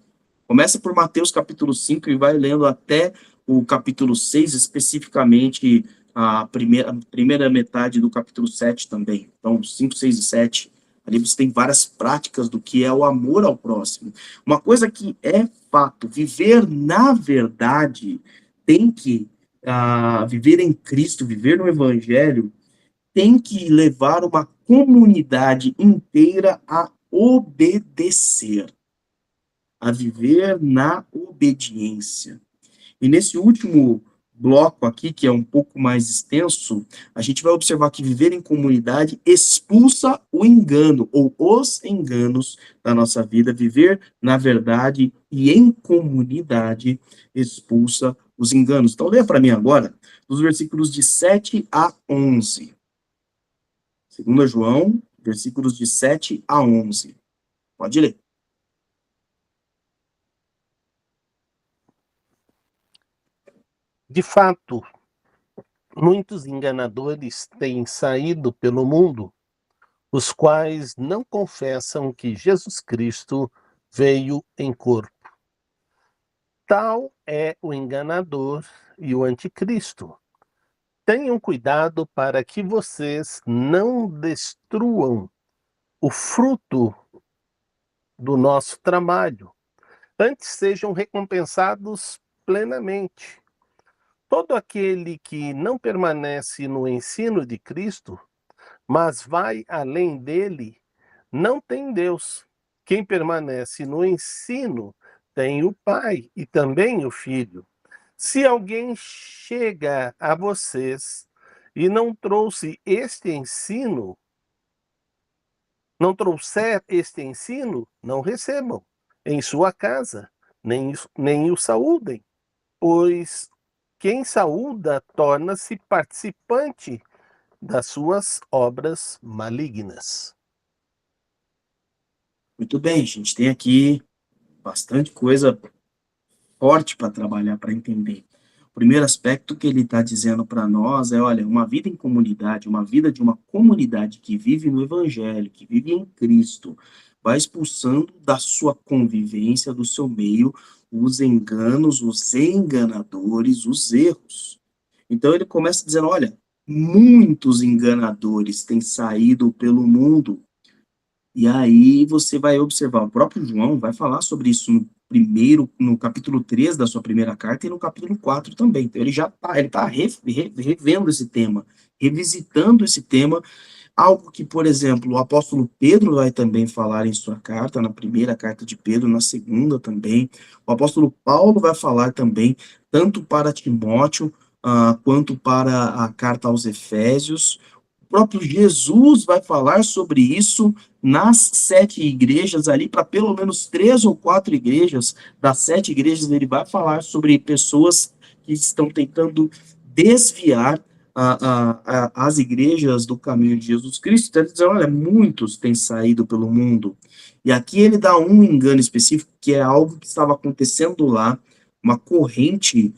Começa por Mateus capítulo 5 e vai lendo até o capítulo 6, especificamente a primeira metade do capítulo 7 também. Então, 5, 6 e 7. Ali você tem várias práticas do que é o amor ao próximo. Uma coisa que é fato, viver na verdade, tem que viver em Cristo, viver no Evangelho, tem que levar uma comunidade inteira a obedecer, a viver na obediência. E nesse último bloco aqui, que é um pouco mais extenso, a gente vai observar que viver em comunidade expulsa o engano, ou os enganos da nossa vida. Viver na verdade e em comunidade expulsa os enganos. Então, leia para mim agora, dos versículos de 7 a 11. 2 João, versículos de 7 a 11. Pode ler. De fato, muitos enganadores têm saído pelo mundo, os quais não confessam que Jesus Cristo veio em corpo. Tal é o enganador e o anticristo. Tenham cuidado para que vocês não destruam o fruto do nosso trabalho, antes sejam recompensados plenamente. Todo aquele que não permanece no ensino de Cristo, mas vai além dele, não tem Deus. Quem permanece no ensino tem o Pai e também o Filho. Se alguém chega a vocês e não trouxer este ensino, não recebam em sua casa, nem o saúdem, pois quem saúda torna-se participante das suas obras malignas. Muito bem, a gente tem aqui bastante coisa forte para trabalhar, para entender. O primeiro aspecto que ele está dizendo para nós é, olha, uma vida em comunidade, uma vida de uma comunidade que vive no Evangelho, que vive em Cristo, vai expulsando da sua convivência, do seu meio, os enganos, os enganadores, os erros. Então ele começa dizendo, olha, muitos enganadores têm saído pelo mundo. E aí você vai observar, o próprio João vai falar sobre isso no capítulo 3 da sua primeira carta e no capítulo 4 também. Então ele tá revendo esse tema, revisitando esse tema, algo que, por exemplo, o apóstolo Pedro vai também falar em sua carta, na primeira carta de Pedro, na segunda também. O apóstolo Paulo vai falar também, tanto para Timóteo, quanto para a carta aos Efésios. O próprio Jesus vai falar sobre isso nas 7 igrejas ali, para pelo menos 3 ou 4 igrejas, das 7 igrejas, ele vai falar sobre pessoas que estão tentando desviar as igrejas do caminho de Jesus Cristo. Então, ele diz, olha, muitos têm saído pelo mundo. E aqui ele dá um engano específico, que é algo que estava acontecendo lá, uma corrente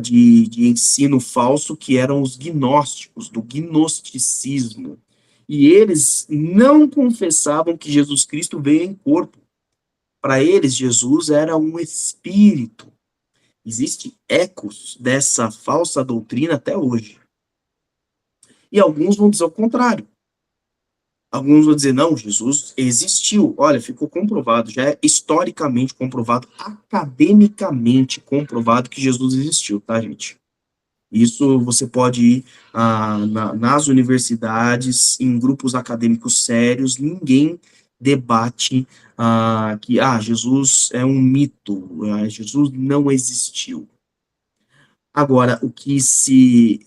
de ensino falso, que eram os gnósticos, do gnosticismo. E eles não confessavam que Jesus Cristo veio em corpo. Para eles, Jesus era um espírito. Existem ecos dessa falsa doutrina até hoje. E alguns vão dizer o contrário. Alguns vão dizer, não, Jesus existiu. Olha, ficou comprovado, já é historicamente comprovado, academicamente comprovado que Jesus existiu, tá, gente? Isso você pode ir nas universidades, em grupos acadêmicos sérios, ninguém debate que Jesus é um mito, Jesus não existiu. Agora, o que se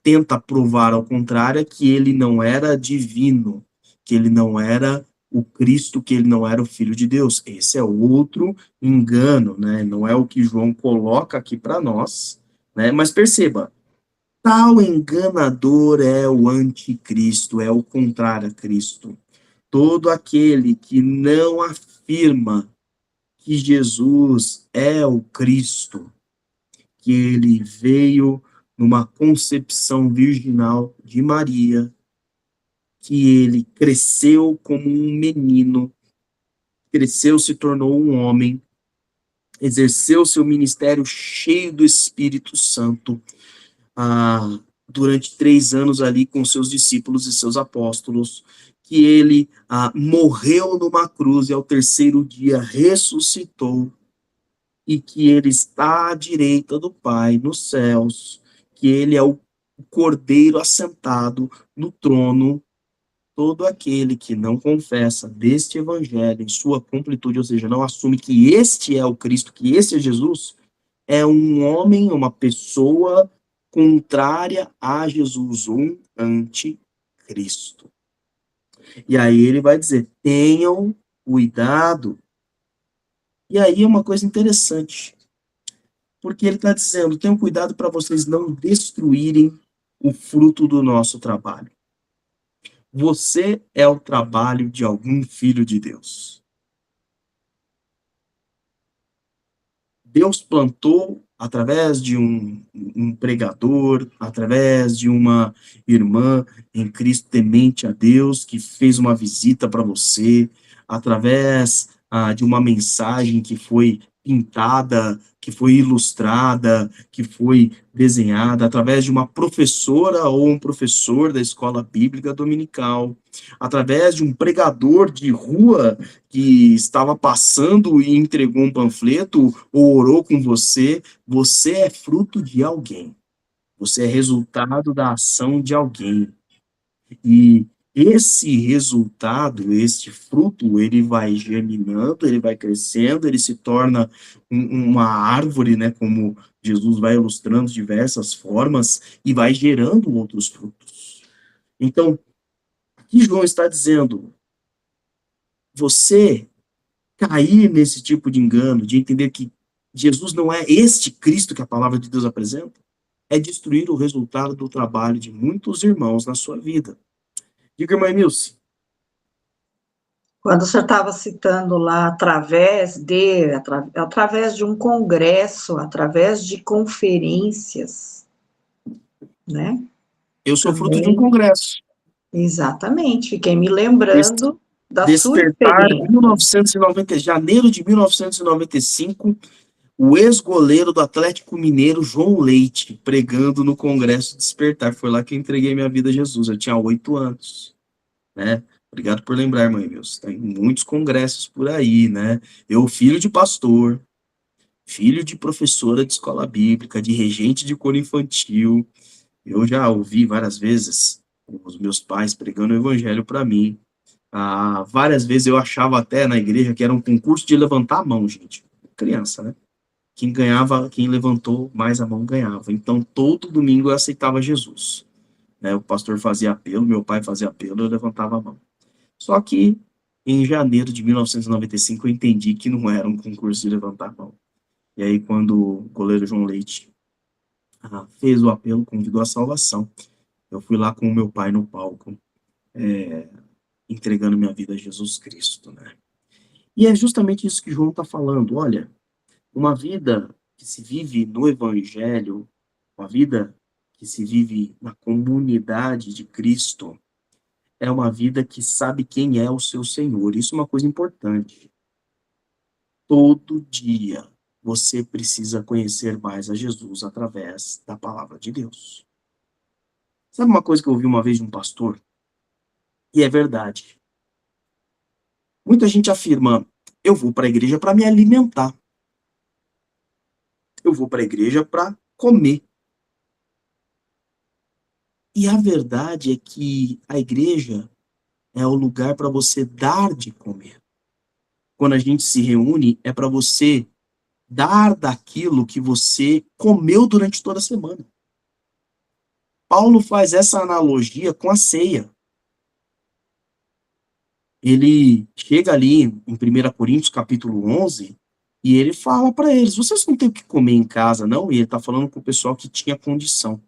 tenta provar ao contrário é que ele não era divino, que ele não era o Cristo, que ele não era o Filho de Deus. Esse é outro engano, né? Não é o que João coloca aqui para nós, né? Mas perceba, tal enganador é o anticristo, é o contrário a Cristo. Todo aquele que não afirma que Jesus é o Cristo, que ele veio numa concepção virginal de Maria, que ele cresceu como um menino, cresceu, se tornou um homem, exerceu seu ministério cheio do Espírito Santo, durante 3 anos ali com seus discípulos e seus apóstolos, que ele morreu numa cruz e ao terceiro dia ressuscitou, e que ele está à direita do Pai nos céus, que ele é o Cordeiro assentado no trono. Todo aquele que não confessa deste evangelho em sua completude, ou seja, não assume que este é o Cristo, que este é Jesus, é um homem, uma pessoa contrária a Jesus, um anticristo. E aí ele vai dizer: tenham cuidado. E aí é uma coisa interessante, porque ele está dizendo: tenham cuidado para vocês não destruírem o fruto do nosso trabalho. Você é o trabalho de algum filho de Deus. Deus plantou através de um pregador, através de uma irmã em Cristo temente a Deus, que fez uma visita para você, através de uma mensagem que foi pintada, que foi ilustrada, que foi desenhada, através de uma professora ou um professor da escola bíblica dominical, através de um pregador de rua que estava passando e entregou um panfleto ou orou com você. Você é fruto de alguém. Você é resultado da ação de alguém. E esse resultado, esse fruto, ele vai germinando, ele vai crescendo, ele se torna uma árvore, né, como Jesus vai ilustrando de diversas formas, e vai gerando outros frutos. Então, aqui João está dizendo: você cair nesse tipo de engano, de entender que Jesus não é este Cristo que a palavra de Deus apresenta, é destruir o resultado do trabalho de muitos irmãos na sua vida. Diga, irmã Nilce. Quando o senhor estava citando lá, através de um congresso, através de conferências, né? Eu sou fruto de um Também, congresso. exatamente, fiquei me lembrando da sua Despertar, experiência. 1990, janeiro de 1995, o ex-goleiro do Atlético Mineiro, João Leite, pregando no Congresso Despertar. Foi lá que eu entreguei minha vida a Jesus. Eu tinha 8 anos, né? Obrigado por lembrar, mãe, meus. Tem muitos congressos por aí, né? Eu, filho de pastor, filho de professora de escola bíblica, de regente de coro infantil, eu já ouvi várias vezes os meus pais pregando o evangelho para mim. Várias vezes eu achava até na igreja que era um concurso de levantar a mão, gente. Criança, né? Quem ganhava, quem levantou mais a mão ganhava. Então, todo domingo eu aceitava Jesus, né? O pastor fazia apelo, meu pai fazia apelo, eu levantava a mão. Só que, em janeiro de 1995, eu entendi que não era um concurso de levantar a mão. E aí, quando o goleiro João Leite fez o apelo, convidou a salvação, eu fui lá com o meu pai no palco, entregando minha vida a Jesus Cristo, né? E é justamente isso que João está falando. Olha, uma vida que se vive no Evangelho, uma vida que se vive na comunidade de Cristo, é uma vida que sabe quem é o seu Senhor. Isso é uma coisa importante. Todo dia você precisa conhecer mais a Jesus através da palavra de Deus. Sabe uma coisa que eu ouvi uma vez de um pastor? E é verdade. Muita gente afirma: eu vou para a igreja para me alimentar. Eu vou para a igreja para comer. E a verdade é que a igreja é o lugar para você dar de comer. Quando a gente se reúne, é para você dar daquilo que você comeu durante toda a semana. Paulo faz essa analogia com a ceia. Ele chega ali em 1 Coríntios capítulo 11 e ele fala para eles: vocês não têm o que comer em casa, não? E ele está falando com o pessoal que tinha condição.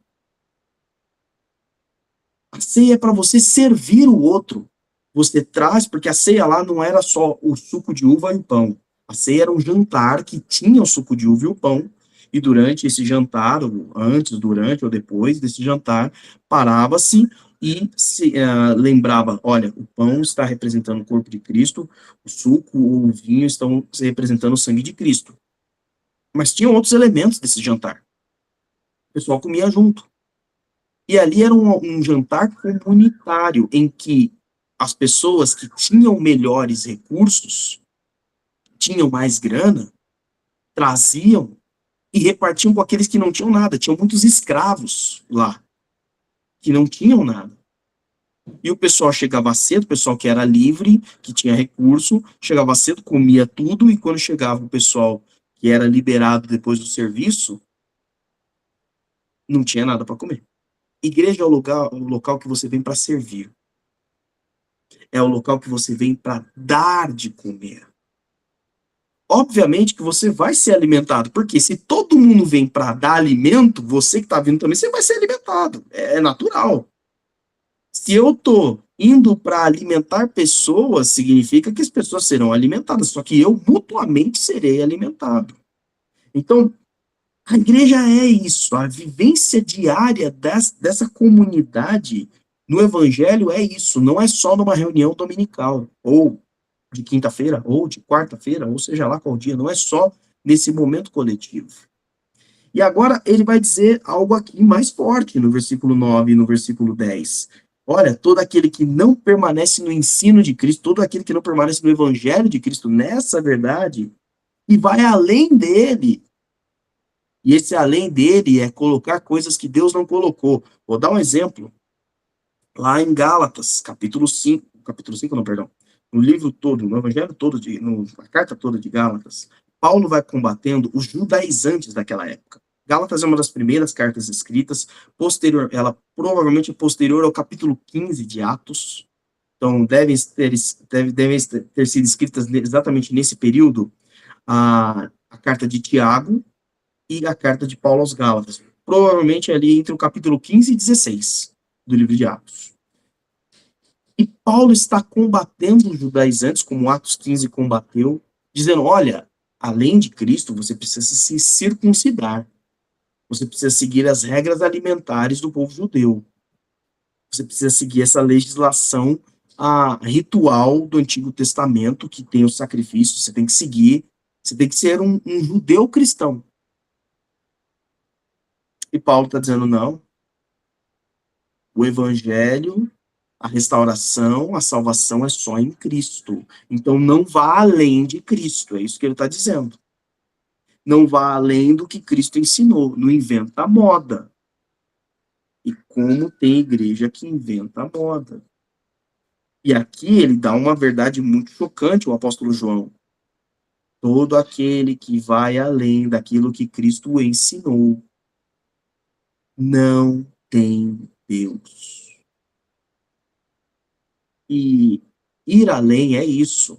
A ceia é para você servir o outro. Você traz, porque a ceia lá não era só o suco de uva e o pão. A ceia era um jantar que tinha o suco de uva e o pão. E durante esse jantar, ou antes, durante ou depois desse jantar, parava-se e lembrava, olha, o pão está representando o corpo de Cristo, o suco ou o vinho estão representando o sangue de Cristo. Mas tinham outros elementos desse jantar. O pessoal comia junto. E ali era um jantar comunitário, em que as pessoas que tinham melhores recursos, tinham mais grana, traziam e repartiam com aqueles que não tinham nada. Tinham muitos escravos lá, que não tinham nada. E o pessoal chegava cedo, o pessoal que era livre, que tinha recurso, chegava cedo, comia tudo, e quando chegava o pessoal que era liberado depois do serviço, não tinha nada para comer. Igreja é o local que você vem para servir. É o local que você vem para dar de comer. Obviamente que você vai ser alimentado, porque se todo mundo vem para dar alimento, você que está vindo também, você vai ser alimentado. É natural. Se eu estou indo para alimentar pessoas, significa que as pessoas serão alimentadas, só que eu mutuamente serei alimentado. Então, a igreja é isso, a vivência diária dessa comunidade no evangelho é isso, não é só numa reunião dominical, ou de quinta-feira, ou de quarta-feira, ou seja lá qual dia, não é só nesse momento coletivo. E agora ele vai dizer algo aqui mais forte no versículo 9 e no versículo 10. Olha, todo aquele que não permanece no ensino de Cristo, todo aquele que não permanece no evangelho de Cristo, nessa verdade, e vai além dele. E esse além dele é colocar coisas que Deus não colocou. Vou dar um exemplo. Lá em Gálatas, capítulo 5 não, perdão. No livro todo, no evangelho todo, na carta toda de Gálatas, Paulo vai combatendo os judaizantes daquela época. Gálatas é uma das primeiras cartas escritas, ela provavelmente é posterior ao capítulo 15 de Atos. Então, devem ter sido escritas exatamente nesse período a carta de Tiago e a carta de Paulo aos Gálatas. Provavelmente ali entre o capítulo 15 e 16 do livro de Atos. E Paulo está combatendo os judaizantes, como Atos 15 combateu, dizendo, olha, além de Cristo, você precisa se circuncidar. Você precisa seguir as regras alimentares do povo judeu. Você precisa seguir essa legislação ritual do Antigo Testamento, que tem os sacrifícios, você tem que seguir, você tem que ser um judeu cristão. E Paulo está dizendo, não, o evangelho, a restauração, a salvação é só em Cristo. Então não vá além de Cristo, é isso que ele está dizendo. Não vá além do que Cristo ensinou, não inventa moda. E como tem igreja que inventa moda. E aqui ele dá uma verdade muito chocante, o apóstolo João. Todo aquele que vai além daquilo que Cristo ensinou não tem Deus. E ir além é isso.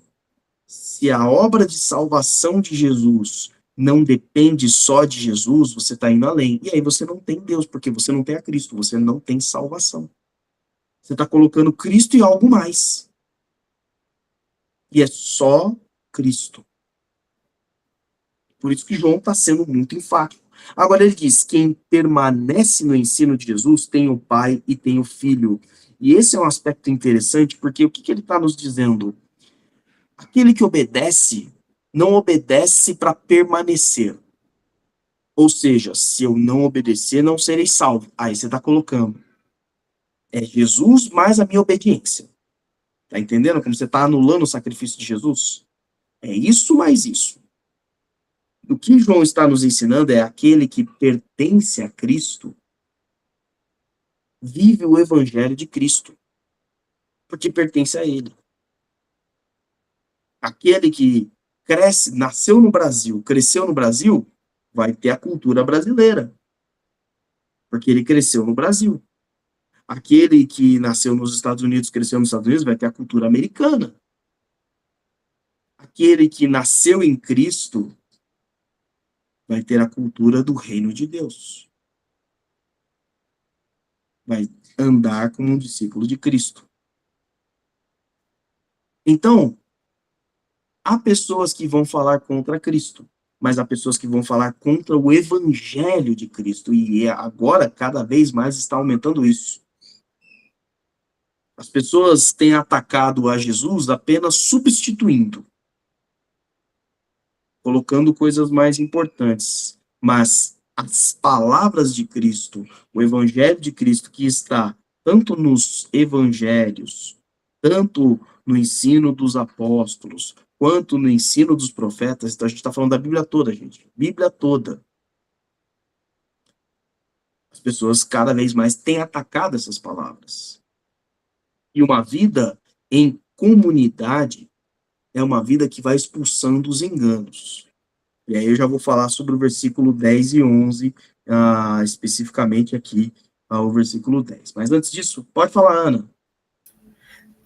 Se a obra de salvação de Jesus não depende só de Jesus, você está indo além. E aí você não tem Deus, porque você não tem a Cristo, você não tem salvação. Você está colocando Cristo e algo mais. E é só Cristo. Por isso que João está sendo muito enfático. Agora ele diz, quem permanece no ensino de Jesus tem o Pai e tem o Filho. E esse é um aspecto interessante, porque o que ele está nos dizendo? Aquele que obedece, não obedece para permanecer. Ou seja, se eu não obedecer, não serei salvo. Aí você está colocando. É Jesus mais a minha obediência. Tá entendendo como você está anulando o sacrifício de Jesus? É isso mais isso. O que João está nos ensinando é aquele que pertence a Cristo, vive o evangelho de Cristo, porque pertence a ele. Aquele que nasceu no Brasil, cresceu no Brasil, vai ter a cultura brasileira, porque ele cresceu no Brasil. Aquele que nasceu nos Estados Unidos, cresceu nos Estados Unidos, vai ter a cultura americana. Aquele que nasceu em Cristo vai ter a cultura do reino de Deus. Vai andar como um discípulo de Cristo. Então, há pessoas que vão falar contra Cristo, mas há pessoas que vão falar contra o evangelho de Cristo, e agora, cada vez mais, está aumentando isso. As pessoas têm atacado a Jesus apenas substituindo, colocando coisas mais importantes. Mas as palavras de Cristo, o evangelho de Cristo que está tanto nos evangelhos, tanto no ensino dos apóstolos, quanto no ensino dos profetas, então a gente está falando da Bíblia toda, gente. Bíblia toda. As pessoas cada vez mais têm atacado essas palavras. E uma vida em comunidade é uma vida que vai expulsando os enganos. E aí eu já vou falar sobre o versículo 10 e 11, especificamente aqui, o versículo 10. Mas antes disso, pode falar, Ana.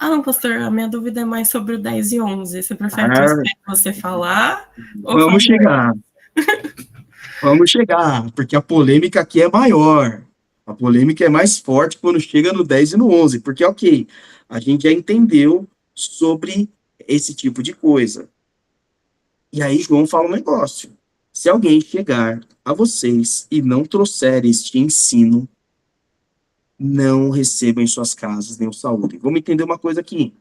Não, pastor, a minha dúvida é mais sobre o 10 e 11. Você prefere que eu espere você falar? Vamos chegar. Vamos chegar, porque a polêmica aqui é maior. A polêmica é mais forte quando chega no 10 e no 11, porque, ok, a gente já entendeu sobre esse tipo de coisa. E aí João fala um negócio. Se alguém chegar a vocês e não trouxer este ensino, não recebam em suas casas nem o saúde. Vamos entender uma coisa aqui.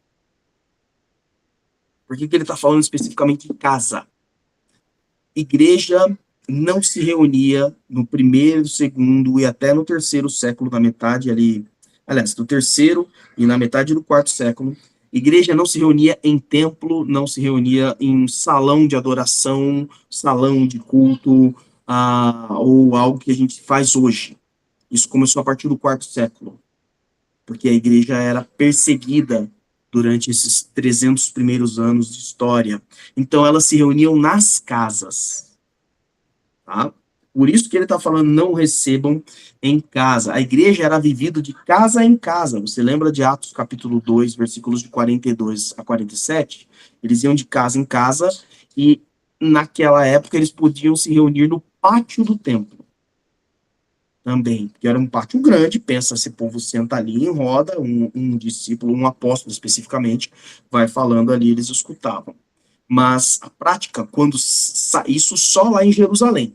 Por que ele está falando especificamente em casa? Igreja não se reunia no primeiro, segundo e até no terceiro século, na metade ali, aliás, do terceiro e na metade do quarto século. Igreja não se reunia em templo, não se reunia em salão de adoração, salão de culto, ou algo que a gente faz hoje. Isso começou a partir do quarto século, porque a igreja era perseguida durante esses 300 primeiros anos de história. Então, elas se reuniam nas casas. Tá? Por isso que ele está falando, não recebam em casa. A igreja era vivida de casa em casa. Você lembra de Atos capítulo 2, versículos de 42 a 47? Eles iam de casa em casa e, naquela época, eles podiam se reunir no pátio do templo. Também, que era um pátio grande, pensa, esse povo senta ali em roda, um discípulo, um apóstolo especificamente, vai falando ali, eles escutavam. Mas a prática, isso só lá em Jerusalém.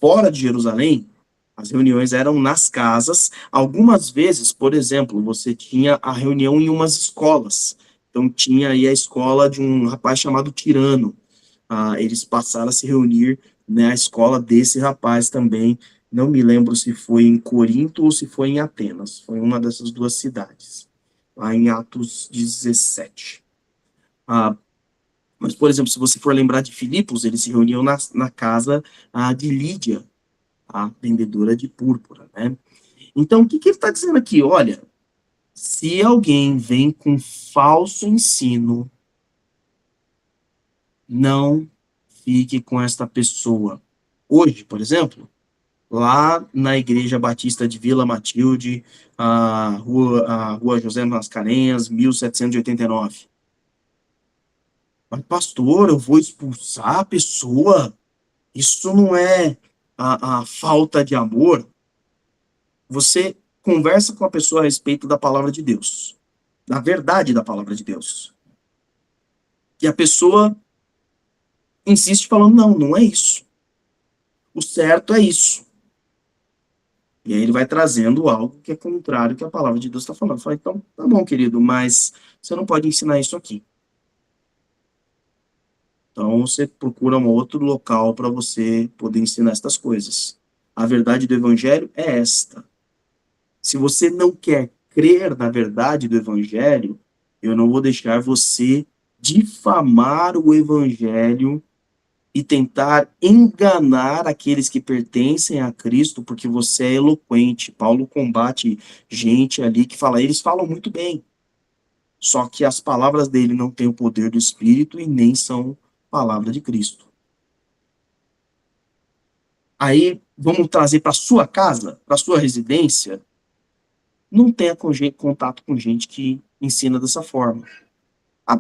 Fora de Jerusalém, as reuniões eram nas casas. Algumas vezes, por exemplo, você tinha a reunião em umas escolas. Então, tinha aí a escola de um rapaz chamado Tirano. Eles passaram a se reunir na escola desse rapaz também. Não me lembro se foi em Corinto ou se foi em Atenas. Foi uma dessas duas cidades, lá em Atos 17. Mas, por exemplo, se você for lembrar de Filipos, eles se reuniam na casa de Lídia, a vendedora de púrpura, né? Então, o que ele está dizendo aqui? Olha, se alguém vem com falso ensino, não fique com esta pessoa. Hoje, por exemplo, lá na Igreja Batista de Vila Matilde, a rua José Mascarenhas, 1789. Mas, pastor, eu vou expulsar a pessoa? Isso não é a falta de amor? Você conversa com a pessoa a respeito da palavra de Deus, da verdade da palavra de Deus. E a pessoa insiste falando, não é isso. O certo é isso. E aí ele vai trazendo algo que é contrário ao que a palavra de Deus está falando. Fala, então, tá bom, querido, mas você não pode ensinar isso aqui. Então, você procura um outro local para você poder ensinar estas coisas. A verdade do evangelho é esta. Se você não quer crer na verdade do evangelho, eu não vou deixar você difamar o evangelho e tentar enganar aqueles que pertencem a Cristo, porque você é eloquente. Paulo combate gente ali que fala, eles falam muito bem, só que as palavras dele não têm o poder do Espírito e nem são palavra de Cristo. Aí, vamos trazer para sua casa, para sua residência, não tenha contato com gente que ensina dessa forma.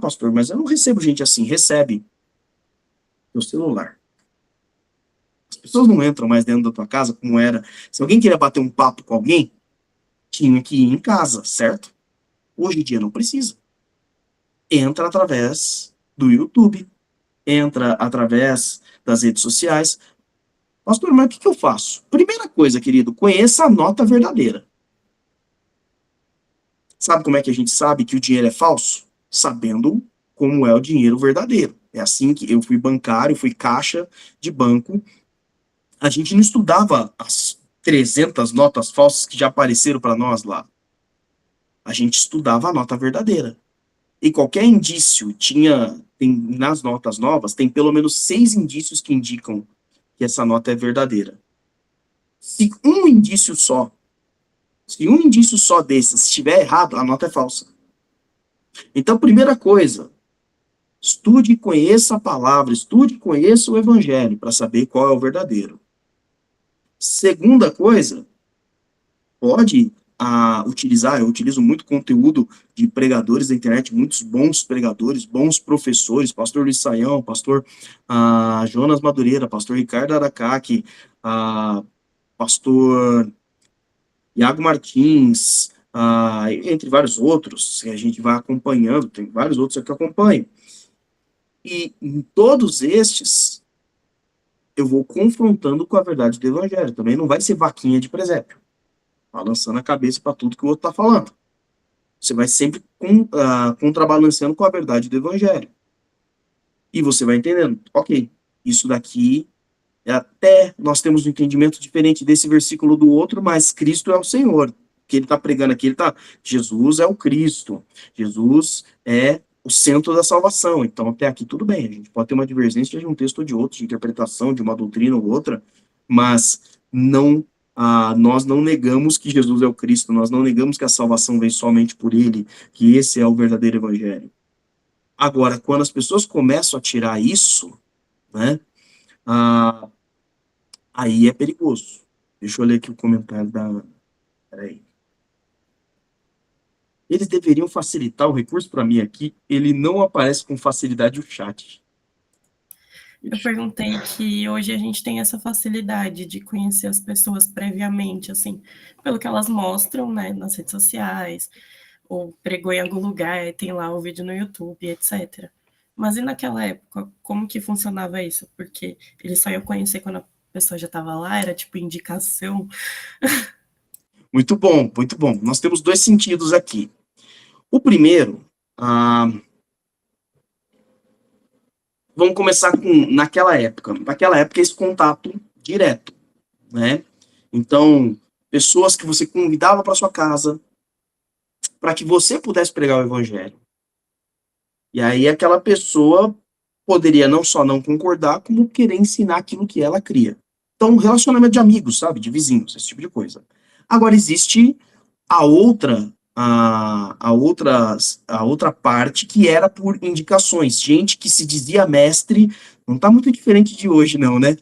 Pastor, mas eu não recebo gente assim. Recebe no celular. As pessoas não entram mais dentro da tua casa como era. Se alguém queria bater um papo com alguém, tinha que ir em casa, certo? Hoje em dia não precisa. Entra através do YouTube. Entra através das redes sociais. Pastor, mas o que eu faço? Primeira coisa, querido, conheça a nota verdadeira. Sabe como é que a gente sabe que o dinheiro é falso? Sabendo como é o dinheiro verdadeiro. É assim que eu fui bancário, fui caixa de banco. A gente não estudava as 300 notas falsas que já apareceram para nós lá. A gente estudava a nota verdadeira. E qualquer indício nas notas novas, tem pelo menos 6 indícios que indicam que essa nota é verdadeira. Se um indício só desses estiver errado, a nota é falsa. Então, primeira coisa, estude e conheça a palavra, estude e conheça o evangelho para saber qual é o verdadeiro. Segunda coisa, pode utilizar, eu utilizo muito conteúdo de pregadores da internet, muitos bons pregadores, bons professores, pastor Luiz Saião, pastor Jonas Madureira, pastor Ricardo Aracaki, pastor Iago Martins, entre vários outros, que a gente vai acompanhando, tem vários outros que eu acompanho. E em todos estes, eu vou confrontando com a verdade do evangelho. Também não vai ser vaquinha de presépio, balançando a cabeça para tudo que o outro está falando. Você vai sempre contrabalanceando com a verdade do evangelho. E você vai entendendo, ok, isso daqui, até nós temos um entendimento diferente desse versículo do outro, mas Cristo é o Senhor. O que ele está pregando aqui, Jesus é o Cristo. Jesus é o centro da salvação. Então, até aqui tudo bem. A gente pode ter uma divergência de um texto ou de outro, de interpretação, de uma doutrina ou outra, mas nós não negamos que Jesus é o Cristo, nós não negamos que a salvação vem somente por ele, que esse é o verdadeiro evangelho. Agora, quando as pessoas começam a tirar isso, né, aí é perigoso. Deixa eu ler aqui o comentário Peraí. Eles deveriam facilitar o recurso para mim aqui, ele não aparece com facilidade o chat. Eu perguntei que hoje a gente tem essa facilidade de conhecer as pessoas previamente, assim, pelo que elas mostram, né, nas redes sociais, ou pregou em algum lugar, tem lá o vídeo no YouTube, etc. Mas e naquela época, como que funcionava isso? Porque eles só iam conhecer quando a pessoa já estava lá, era tipo indicação. Muito bom, muito bom. Nós temos 2 sentidos aqui. O primeiro, vamos começar com naquela época. Naquela época, esse contato direto, né? Então, pessoas que você convidava para sua casa para que você pudesse pregar o evangelho. E aí aquela pessoa poderia não só não concordar, como querer ensinar aquilo que ela cria. Então, relacionamento de amigos, sabe? De vizinhos, esse tipo de coisa. Agora, existe a outra parte que era por indicações. Gente que se dizia mestre, não está muito diferente de hoje, não, né?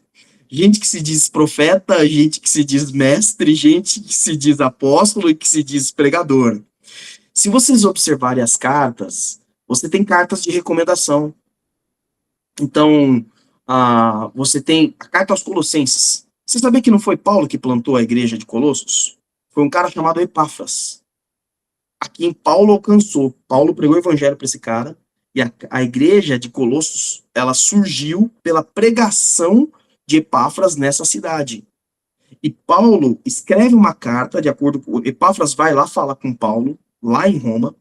Gente que se diz profeta, gente que se diz mestre, gente que se diz apóstolo e que se diz pregador. Se vocês observarem as cartas, você tem cartas de recomendação. Então, você tem a carta aos Colossenses. Você sabia que não foi Paulo que plantou a igreja de Colossos? Foi um cara chamado Epáfras. A quem Paulo alcançou. Paulo pregou o evangelho para esse cara, e a igreja de Colossos, ela surgiu pela pregação de Epáfras nessa cidade. E Paulo escreve uma carta, de acordo com... Epáfras vai lá falar com Paulo, lá em Roma,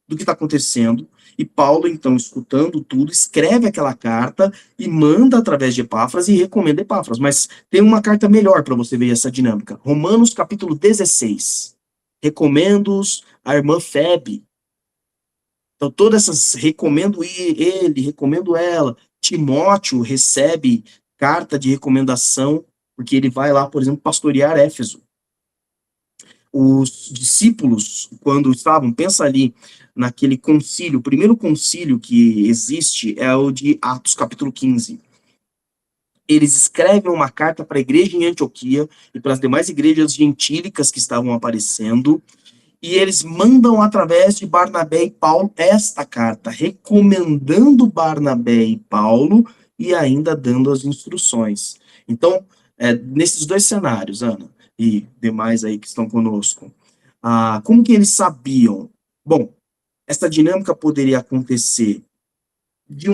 do que está acontecendo, e Paulo, então, escutando tudo, escreve aquela carta e manda através de Epáfras e recomenda Epáfras. Mas tem uma carta melhor para você ver essa dinâmica. Romanos, capítulo 16. Recomendo-os a irmã Febe. Então, todas essas, recomendo ele, recomendo ela. Timóteo recebe carta de recomendação, porque ele vai lá, por exemplo, pastorear Éfeso. Os discípulos, quando estavam, pensa ali naquele concílio, o primeiro concílio que existe é o de Atos, capítulo 15. Eles escrevem uma carta para a igreja em Antioquia e para as demais igrejas gentílicas que estavam aparecendo, e eles mandam através de Barnabé e Paulo esta carta, recomendando Barnabé e Paulo e ainda dando as instruções. Então, nesses 2 cenários, Ana, e demais aí que estão conosco, como que eles sabiam? Bom, essa dinâmica poderia acontecer de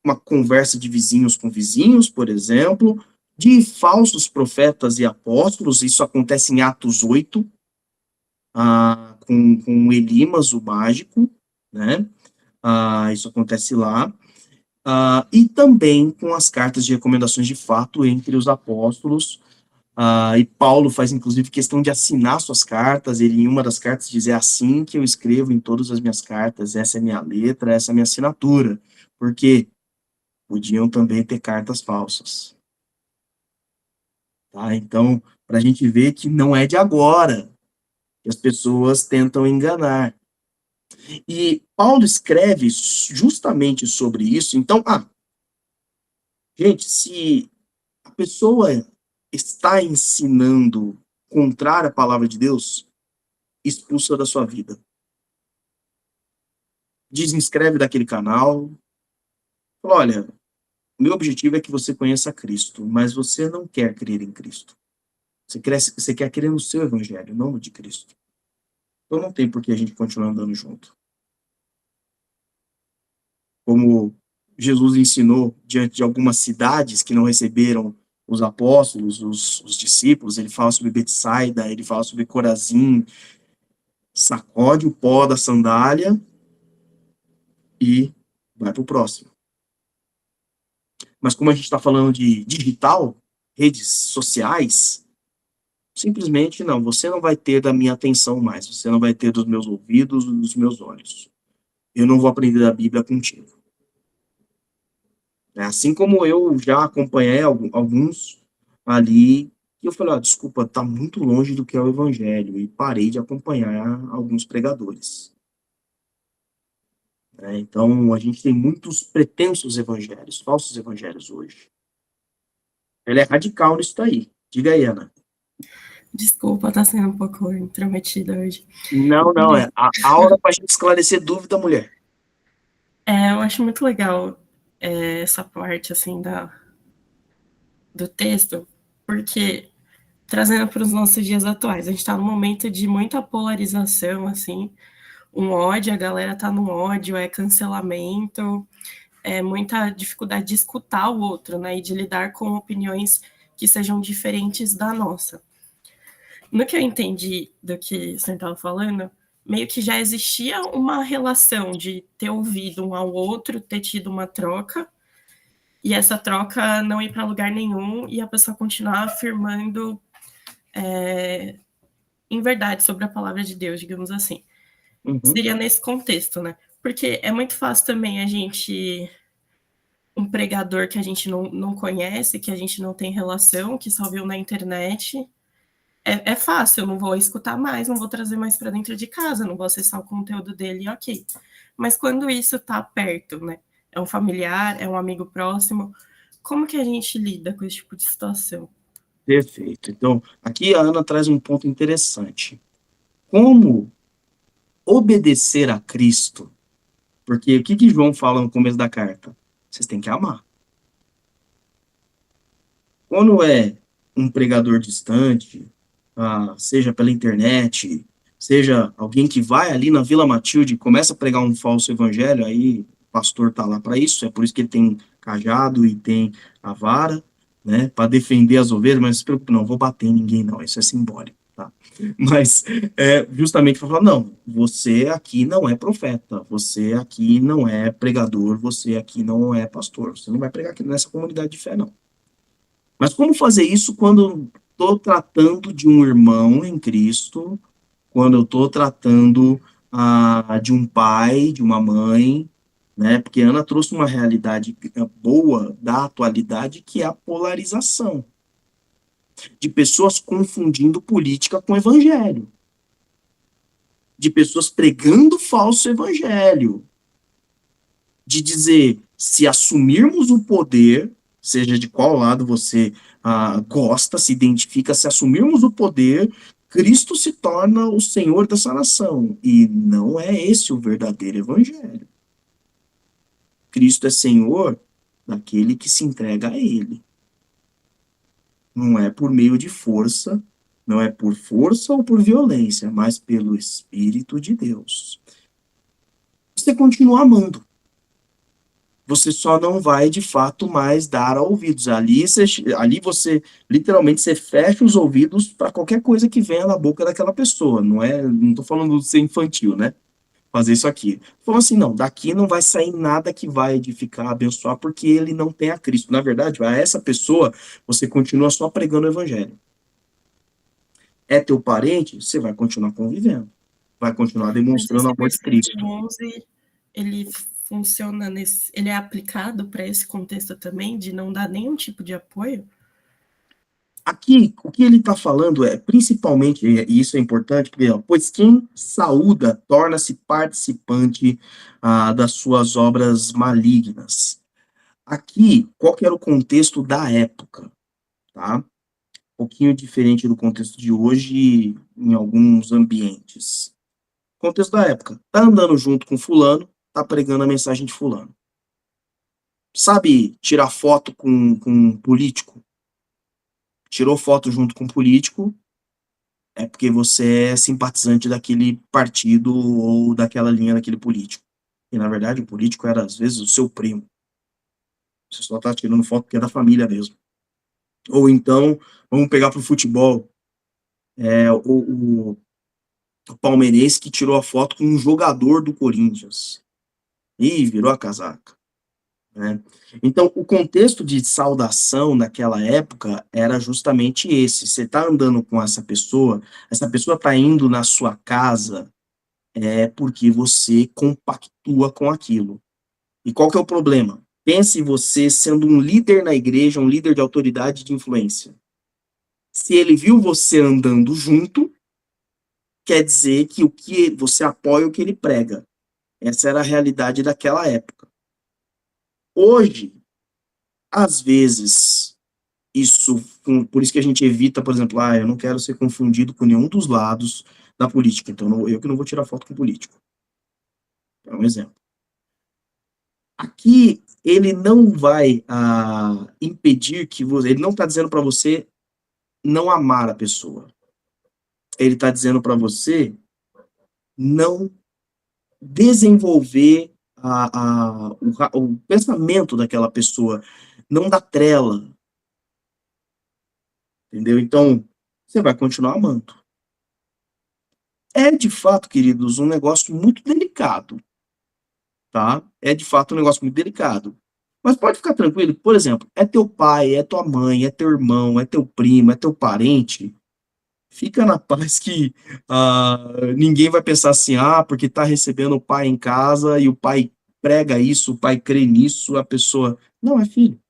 uma conversa de vizinhos com vizinhos, por exemplo, de falsos profetas e apóstolos, isso acontece em Atos 8, com Elimas, o mágico, né? Isso acontece lá. E também com as cartas de recomendações de fato entre os apóstolos. E Paulo faz, inclusive, questão de assinar suas cartas. Ele, em uma das cartas, diz: é assim que eu escrevo em todas as minhas cartas, essa é minha letra, essa é minha assinatura. Porque podiam também ter cartas falsas. Tá? Então, para a gente ver que não é de agora que as pessoas tentam enganar. E Paulo escreve justamente sobre isso. Então, gente, se a pessoa está ensinando contrário à palavra de Deus, expulsa da sua vida. Desinscreve daquele canal. Fala: olha, meu objetivo é que você conheça Cristo, mas você não quer crer em Cristo. Você quer crer no seu evangelho, não no de Cristo. Então não tem por que a gente continuar andando junto. Como Jesus ensinou diante de algumas cidades que não receberam os apóstolos, os discípulos, ele fala sobre Betsaida, ele fala sobre Corazim, sacode o pó da sandália e vai para o próximo. Mas como a gente está falando de digital, redes sociais, simplesmente não, você não vai ter da minha atenção mais, você não vai ter dos meus ouvidos, dos meus olhos. Eu não vou aprender da Bíblia contigo. Assim como eu já acompanhei alguns ali, e eu falei: desculpa, tá muito longe do que é o evangelho, e parei de acompanhar alguns pregadores. Então, a gente tem muitos pretensos evangelhos, falsos evangelhos hoje. Ele é radical nisso daí. Diga aí, Ana. Desculpa, tá sendo um pouco intrometida hoje. Não, é a hora pra gente esclarecer dúvida, mulher. Eu acho muito legal essa parte, assim, do texto, porque, trazendo para os nossos dias atuais, a gente está num momento de muita polarização, assim, um ódio, a galera tá num ódio, cancelamento, muita dificuldade de escutar o outro, né, e de lidar com opiniões que sejam diferentes da nossa. No que eu entendi do que você estava falando, meio que já existia uma relação de ter ouvido um ao outro, ter tido uma troca, e essa troca não ir para lugar nenhum, e a pessoa continuar afirmando em verdade sobre a palavra de Deus, digamos assim. Seria nesse contexto, né? Porque é muito fácil também a gente, um pregador que a gente não conhece, que a gente não tem relação, que só viu na internet, é fácil, eu não vou escutar mais, não vou trazer mais para dentro de casa, não vou acessar o conteúdo dele, ok. Mas quando isso tá perto, né? É um familiar, é um amigo próximo, como que a gente lida com esse tipo de situação? Perfeito. Então, aqui a Ana traz um ponto interessante. Como obedecer a Cristo? Porque o que João fala no começo da carta? Vocês têm que amar. Quando é um pregador distante, seja pela internet, seja alguém que vai ali na Vila Matilde e começa a pregar um falso evangelho, aí o pastor está lá para isso, é por isso que ele tem cajado e tem a vara, né, para defender as ovelhas, mas não se preocupe, não vou bater em ninguém, não, isso é simbólico, tá? Mas justamente para falar: não, você aqui não é profeta, você aqui não é pregador, você aqui não é pastor, você não vai pregar aqui nessa comunidade de fé, não. Mas como fazer isso quando estou tratando de um irmão em Cristo, quando eu estou tratando de um pai, de uma mãe, né? Porque a Ana trouxe uma realidade boa da atualidade, que é a polarização, de pessoas confundindo política com evangelho, de pessoas pregando falso evangelho, de dizer: se assumirmos o poder, seja de qual lado você gosta, se identifica, se assumirmos o poder, Cristo se torna o Senhor dessa nação. E não é esse o verdadeiro evangelho. Cristo é Senhor daquele que se entrega a Ele. Não é por meio de força, não é por força ou por violência, mas pelo Espírito de Deus. Você continua amando. você só não vai, de fato, mais dar ouvidos. Ali você, literalmente, você fecha os ouvidos para qualquer coisa que venha na boca daquela pessoa. Não tô falando de ser infantil, né? Fazer isso aqui. Falou assim, não, daqui não vai sair nada que vai edificar, abençoar, porque ele não tem a Cristo. Na verdade, a essa pessoa, você continua só pregando o evangelho. É teu parente, você vai continuar convivendo. Vai continuar Mas demonstrando o esse amor de versículo Cristo. 11, ele funciona ele é aplicado para esse contexto também, de não dar nenhum tipo de apoio? Aqui, o que ele está falando é, principalmente, e isso é importante, porque, ó, pois quem saúda torna-se participante das suas obras malignas. Aqui, qual que era o contexto da época, tá? Um pouquinho diferente do contexto de hoje em alguns ambientes. Contexto da época, tá andando junto com fulano, tá pregando a mensagem de fulano. Sabe tirar foto com um político? Tirou foto junto com um político, é porque você é simpatizante daquele partido ou daquela linha daquele político. E, na verdade, o político era, às vezes, o seu primo. Você só tá tirando foto porque é da família mesmo. Ou então, vamos pegar pro futebol, o palmeirense que tirou a foto com um jogador do Corinthians. E virou a casaca. Né? Então, o contexto de saudação naquela época era justamente esse. Você está andando com essa pessoa está indo na sua casa, é porque você compactua com aquilo. E qual que é o problema? Pense você sendo um líder na igreja, um líder de autoridade de influência. Se ele viu você andando junto, quer dizer que você apoia o que ele prega. Essa era a realidade daquela época. Hoje, às vezes, por isso que a gente evita, por exemplo, eu não quero ser confundido com nenhum dos lados da política, então eu que não vou tirar foto com político. É um exemplo. Aqui, ele não vai impedir que você, ele não está dizendo para você não amar a pessoa. Ele está dizendo para você não desenvolver o pensamento daquela pessoa, não dá trela, entendeu? Então, você vai continuar amando. É, de fato, queridos, um negócio muito delicado, tá? É, de fato, um negócio muito delicado. Mas pode ficar tranquilo, por exemplo, é teu pai, é tua mãe, é teu irmão, é teu primo, é teu parente, fica na paz que ninguém vai pensar assim, porque tá recebendo o pai em casa e o pai prega isso, o pai crê nisso, a pessoa... Não, é filho.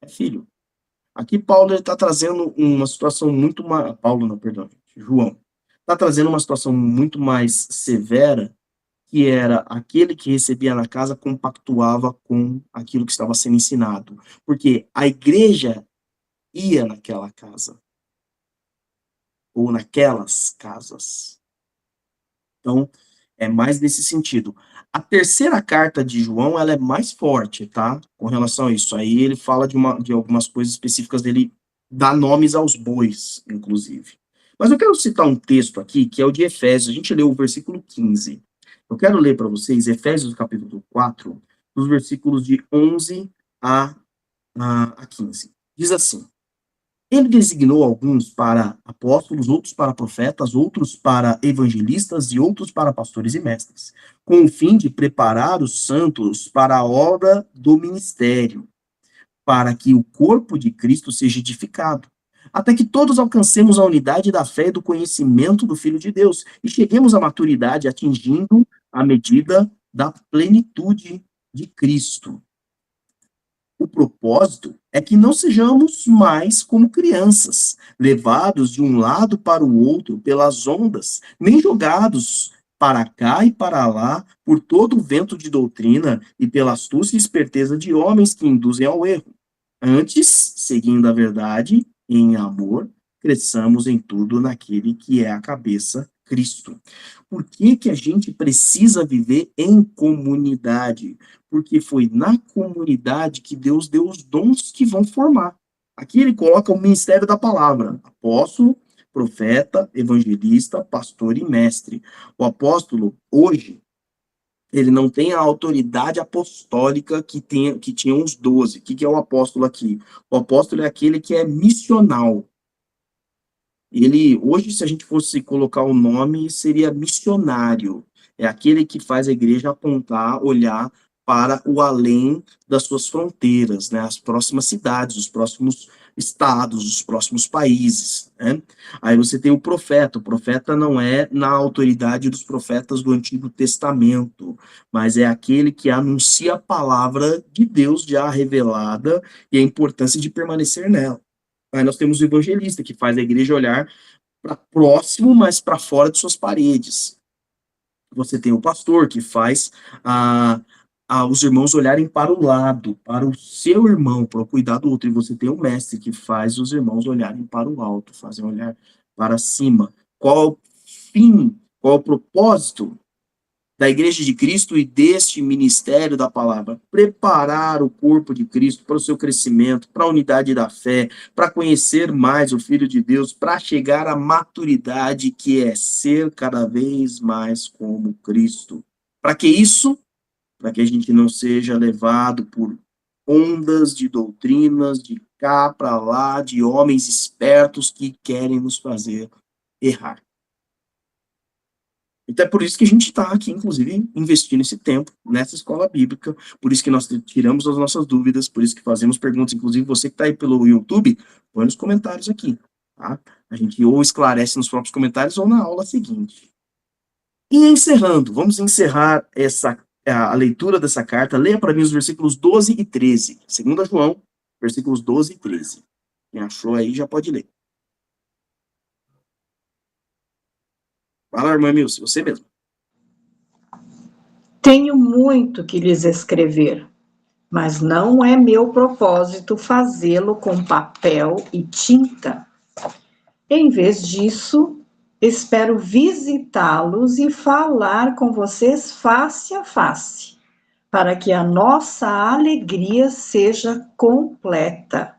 É filho. Aqui Paulo está trazendo uma situação muito mais... Paulo não, perdão, gente, João. Está trazendo uma situação muito mais severa, que era aquele que recebia na casa compactuava com aquilo que estava sendo ensinado. Porque a igreja ia naquela casa, ou naquelas casas. Então, é mais nesse sentido. A terceira carta de João, ela é mais forte, tá? Com relação a isso. Aí ele fala de algumas coisas específicas dele, dá nomes aos bois, inclusive. Mas eu quero citar um texto aqui, que é o de Efésios. A gente leu o versículo 15. Eu quero ler para vocês Efésios, capítulo 4, dos versículos de 11 a 15. Diz assim: ele designou alguns para apóstolos, outros para profetas, outros para evangelistas e outros para pastores e mestres, com o fim de preparar os santos para a obra do ministério, para que o corpo de Cristo seja edificado, até que todos alcancemos a unidade da fé e do conhecimento do Filho de Deus e cheguemos à maturidade, atingindo a medida da plenitude de Cristo. O propósito é que não sejamos mais como crianças, levados de um lado para o outro pelas ondas, nem jogados para cá e para lá por todo o vento de doutrina e pela astúcia e esperteza de homens que induzem ao erro. Antes, seguindo a verdade em amor, cresçamos em tudo naquele que é a cabeça, Cristo. Por que que a gente precisa viver em comunidade? Porque foi na comunidade que Deus deu os dons que vão formar. Aqui ele coloca o ministério da palavra: apóstolo, profeta, evangelista, pastor e mestre. O apóstolo, hoje, Ele não tem a autoridade apostólica que tinham os 12. O que é o apóstolo aqui? O apóstolo é aquele que é missional. Ele, hoje, se a gente fosse colocar o nome, seria missionário. É aquele que faz a igreja apontar, olhar para o além das suas fronteiras, né? As próximas cidades, os próximos estados, os próximos países, né? Aí você tem o profeta não é na autoridade dos profetas do Antigo Testamento, mas é aquele que anuncia a palavra de Deus já revelada e a importância de permanecer nela. Aí nós temos o evangelista, que faz a igreja olhar para próximo, mas para fora de suas paredes. Você tem o pastor, que faz os irmãos olharem para o lado, para o seu irmão, para o cuidar do outro. E você tem o mestre, que faz os irmãos olharem para o alto, fazem olhar para cima. Qual é o fim, qual é o propósito da Igreja de Cristo e deste ministério da palavra? Preparar o corpo de Cristo para o seu crescimento, para a unidade da fé, para conhecer mais o Filho de Deus, para chegar à maturidade, que é ser cada vez mais como Cristo. Para que isso? Para que a gente não seja levado por ondas de doutrinas, de cá para lá, de homens espertos que querem nos fazer errar. Então é por isso que a gente está aqui, inclusive, investindo esse tempo nessa escola bíblica, por isso que nós tiramos as nossas dúvidas, por isso que fazemos perguntas, inclusive você que está aí pelo YouTube, põe nos comentários aqui, tá? A gente ou esclarece nos próprios comentários ou na aula seguinte. E encerrando, vamos encerrar a leitura dessa carta. Leia para mim os versículos 12 e 13. 2 João, versículos 12 e 13. Quem achou aí já pode ler. Fala, irmã Milce, você mesmo. Tenho muito que lhes escrever, mas não é meu propósito fazê-lo com papel e tinta. Em vez disso, espero visitá-los e falar com vocês face a face, para que a nossa alegria seja completa.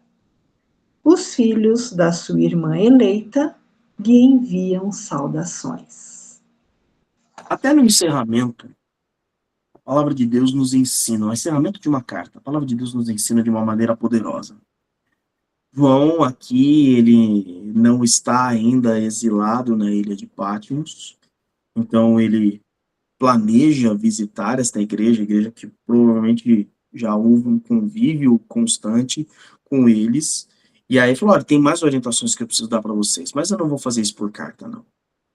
Os filhos da sua irmã eleita lhe enviam saudações. Até no encerramento, a palavra de Deus nos ensina, o encerramento de uma carta, a palavra de Deus nos ensina de uma maneira poderosa. João aqui, ele não está ainda exilado na ilha de Patmos, então ele planeja visitar esta igreja, igreja que provavelmente já houve um convívio constante com eles, e aí falou, olha, tem mais orientações que eu preciso dar para vocês, mas eu não vou fazer isso por carta, não.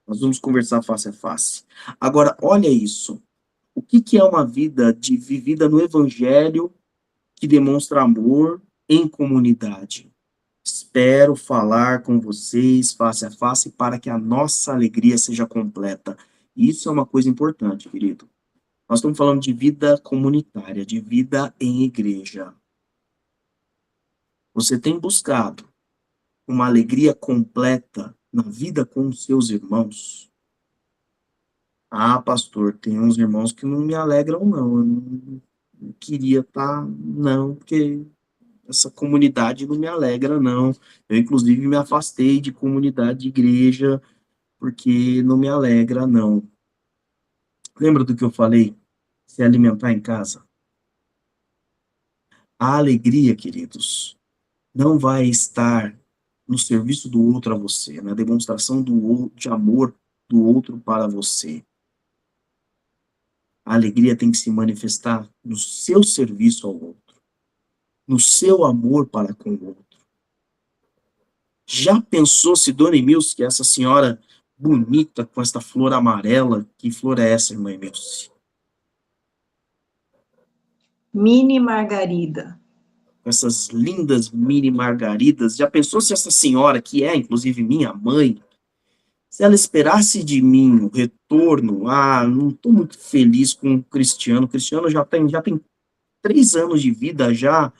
Nós vamos conversar face a face. Agora, olha isso. O que é uma vida vivida no evangelho que demonstra amor em comunidade? Espero falar com vocês face a face para que a nossa alegria seja completa. Isso é uma coisa importante, querido. Nós estamos falando de vida comunitária, de vida em igreja. Você tem buscado uma alegria completa na vida com os seus irmãos? Ah, pastor, tem uns irmãos que não me alegram, não. Eu não queria estar, não, porque essa comunidade não me alegra, não. Eu, inclusive, me afastei de comunidade de igreja, porque não me alegra, não. Lembra do que eu falei? Se alimentar em casa. A alegria, queridos, não vai estar no serviço do outro a você, na demonstração de amor do outro para você. A alegria tem que se manifestar no seu serviço ao outro, no seu amor para com o outro. Já pensou se Dona Emilce, que é essa senhora bonita com esta flor amarela, que flor é essa, irmã Emilce? Mini Margarida. Com essas lindas mini margaridas, já pensou se essa senhora, que é inclusive minha mãe, se ela esperasse de mim o retorno, não estou muito feliz com o Cristiano já tem 3 anos de vida já,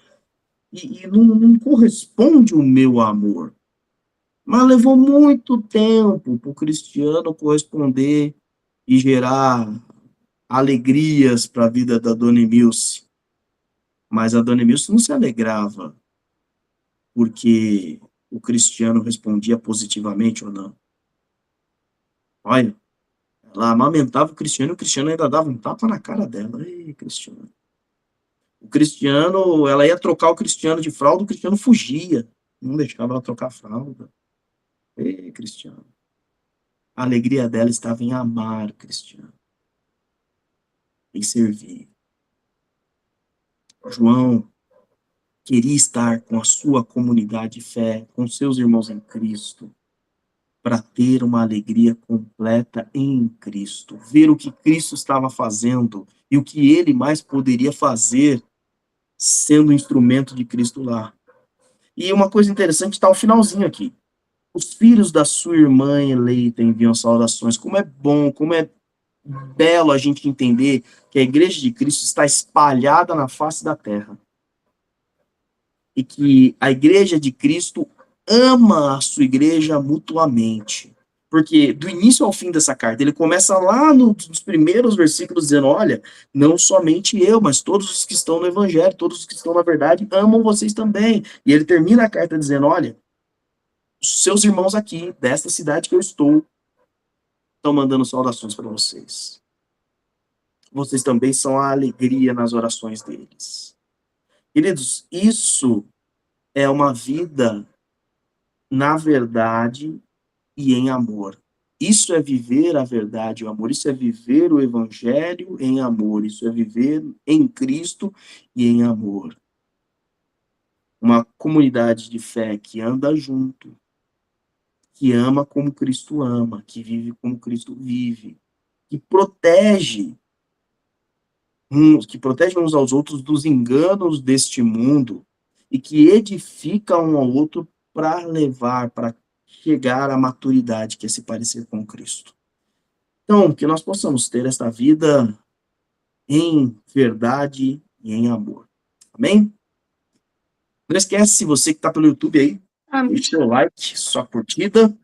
e não corresponde o meu amor. Mas levou muito tempo para o Cristiano corresponder e gerar alegrias para a vida da Dona Emilce. Mas a Dona Emilce não se alegrava porque o Cristiano respondia positivamente ou não. Olha, Ela amamentava o Cristiano ainda dava um tapa na cara dela. Ei, Cristiano. O Cristiano, ela ia trocar o Cristiano de fralda, o Cristiano fugia. Não deixava ela trocar a fralda. Ei, Cristiano. A alegria dela estava em amar o Cristiano. Em servir. João queria estar com a sua comunidade de fé, com seus irmãos em Cristo, para ter uma alegria completa em Cristo, ver o que Cristo estava fazendo e o que ele mais poderia fazer sendo instrumento de Cristo lá. E uma coisa interessante está o finalzinho aqui. Os filhos da sua irmã eleita enviam saudações. Como é bom, como é belo a gente entender que a igreja de Cristo está espalhada na face da terra. E que a igreja de Cristo ama a sua igreja mutuamente. Porque do início ao fim dessa carta, ele começa lá nos primeiros versículos dizendo, olha, não somente eu, mas todos os que estão no evangelho, todos os que estão na verdade, amam vocês também. E ele termina a carta dizendo, olha, os seus irmãos aqui, desta cidade que eu estou, estão mandando saudações para vocês. Vocês também são a alegria nas orações deles. Queridos, isso é uma vida na verdade e em amor. Isso é viver a verdade e o amor. Isso é viver o evangelho em amor. Isso é viver em Cristo e em amor. Uma comunidade de fé que anda junto, que ama como Cristo ama, que vive como Cristo vive, que protege uns aos outros dos enganos deste mundo e que edifica um ao outro para levar, para chegar à maturidade, que é se parecer com Cristo. Então, que nós possamos ter esta vida em verdade e em amor. Amém? Não esquece, você que está pelo YouTube aí, deixe seu like, sua curtida.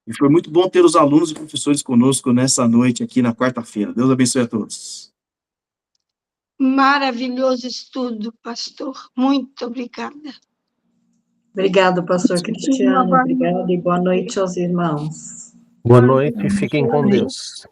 E foi muito bom ter os alunos e professores conosco nessa noite aqui na quarta-feira. Deus abençoe a todos. Maravilhoso estudo, pastor. Muito obrigada. Obrigado, pastor Cristiano. Obrigado e boa noite aos irmãos. Boa noite e fiquem com Deus.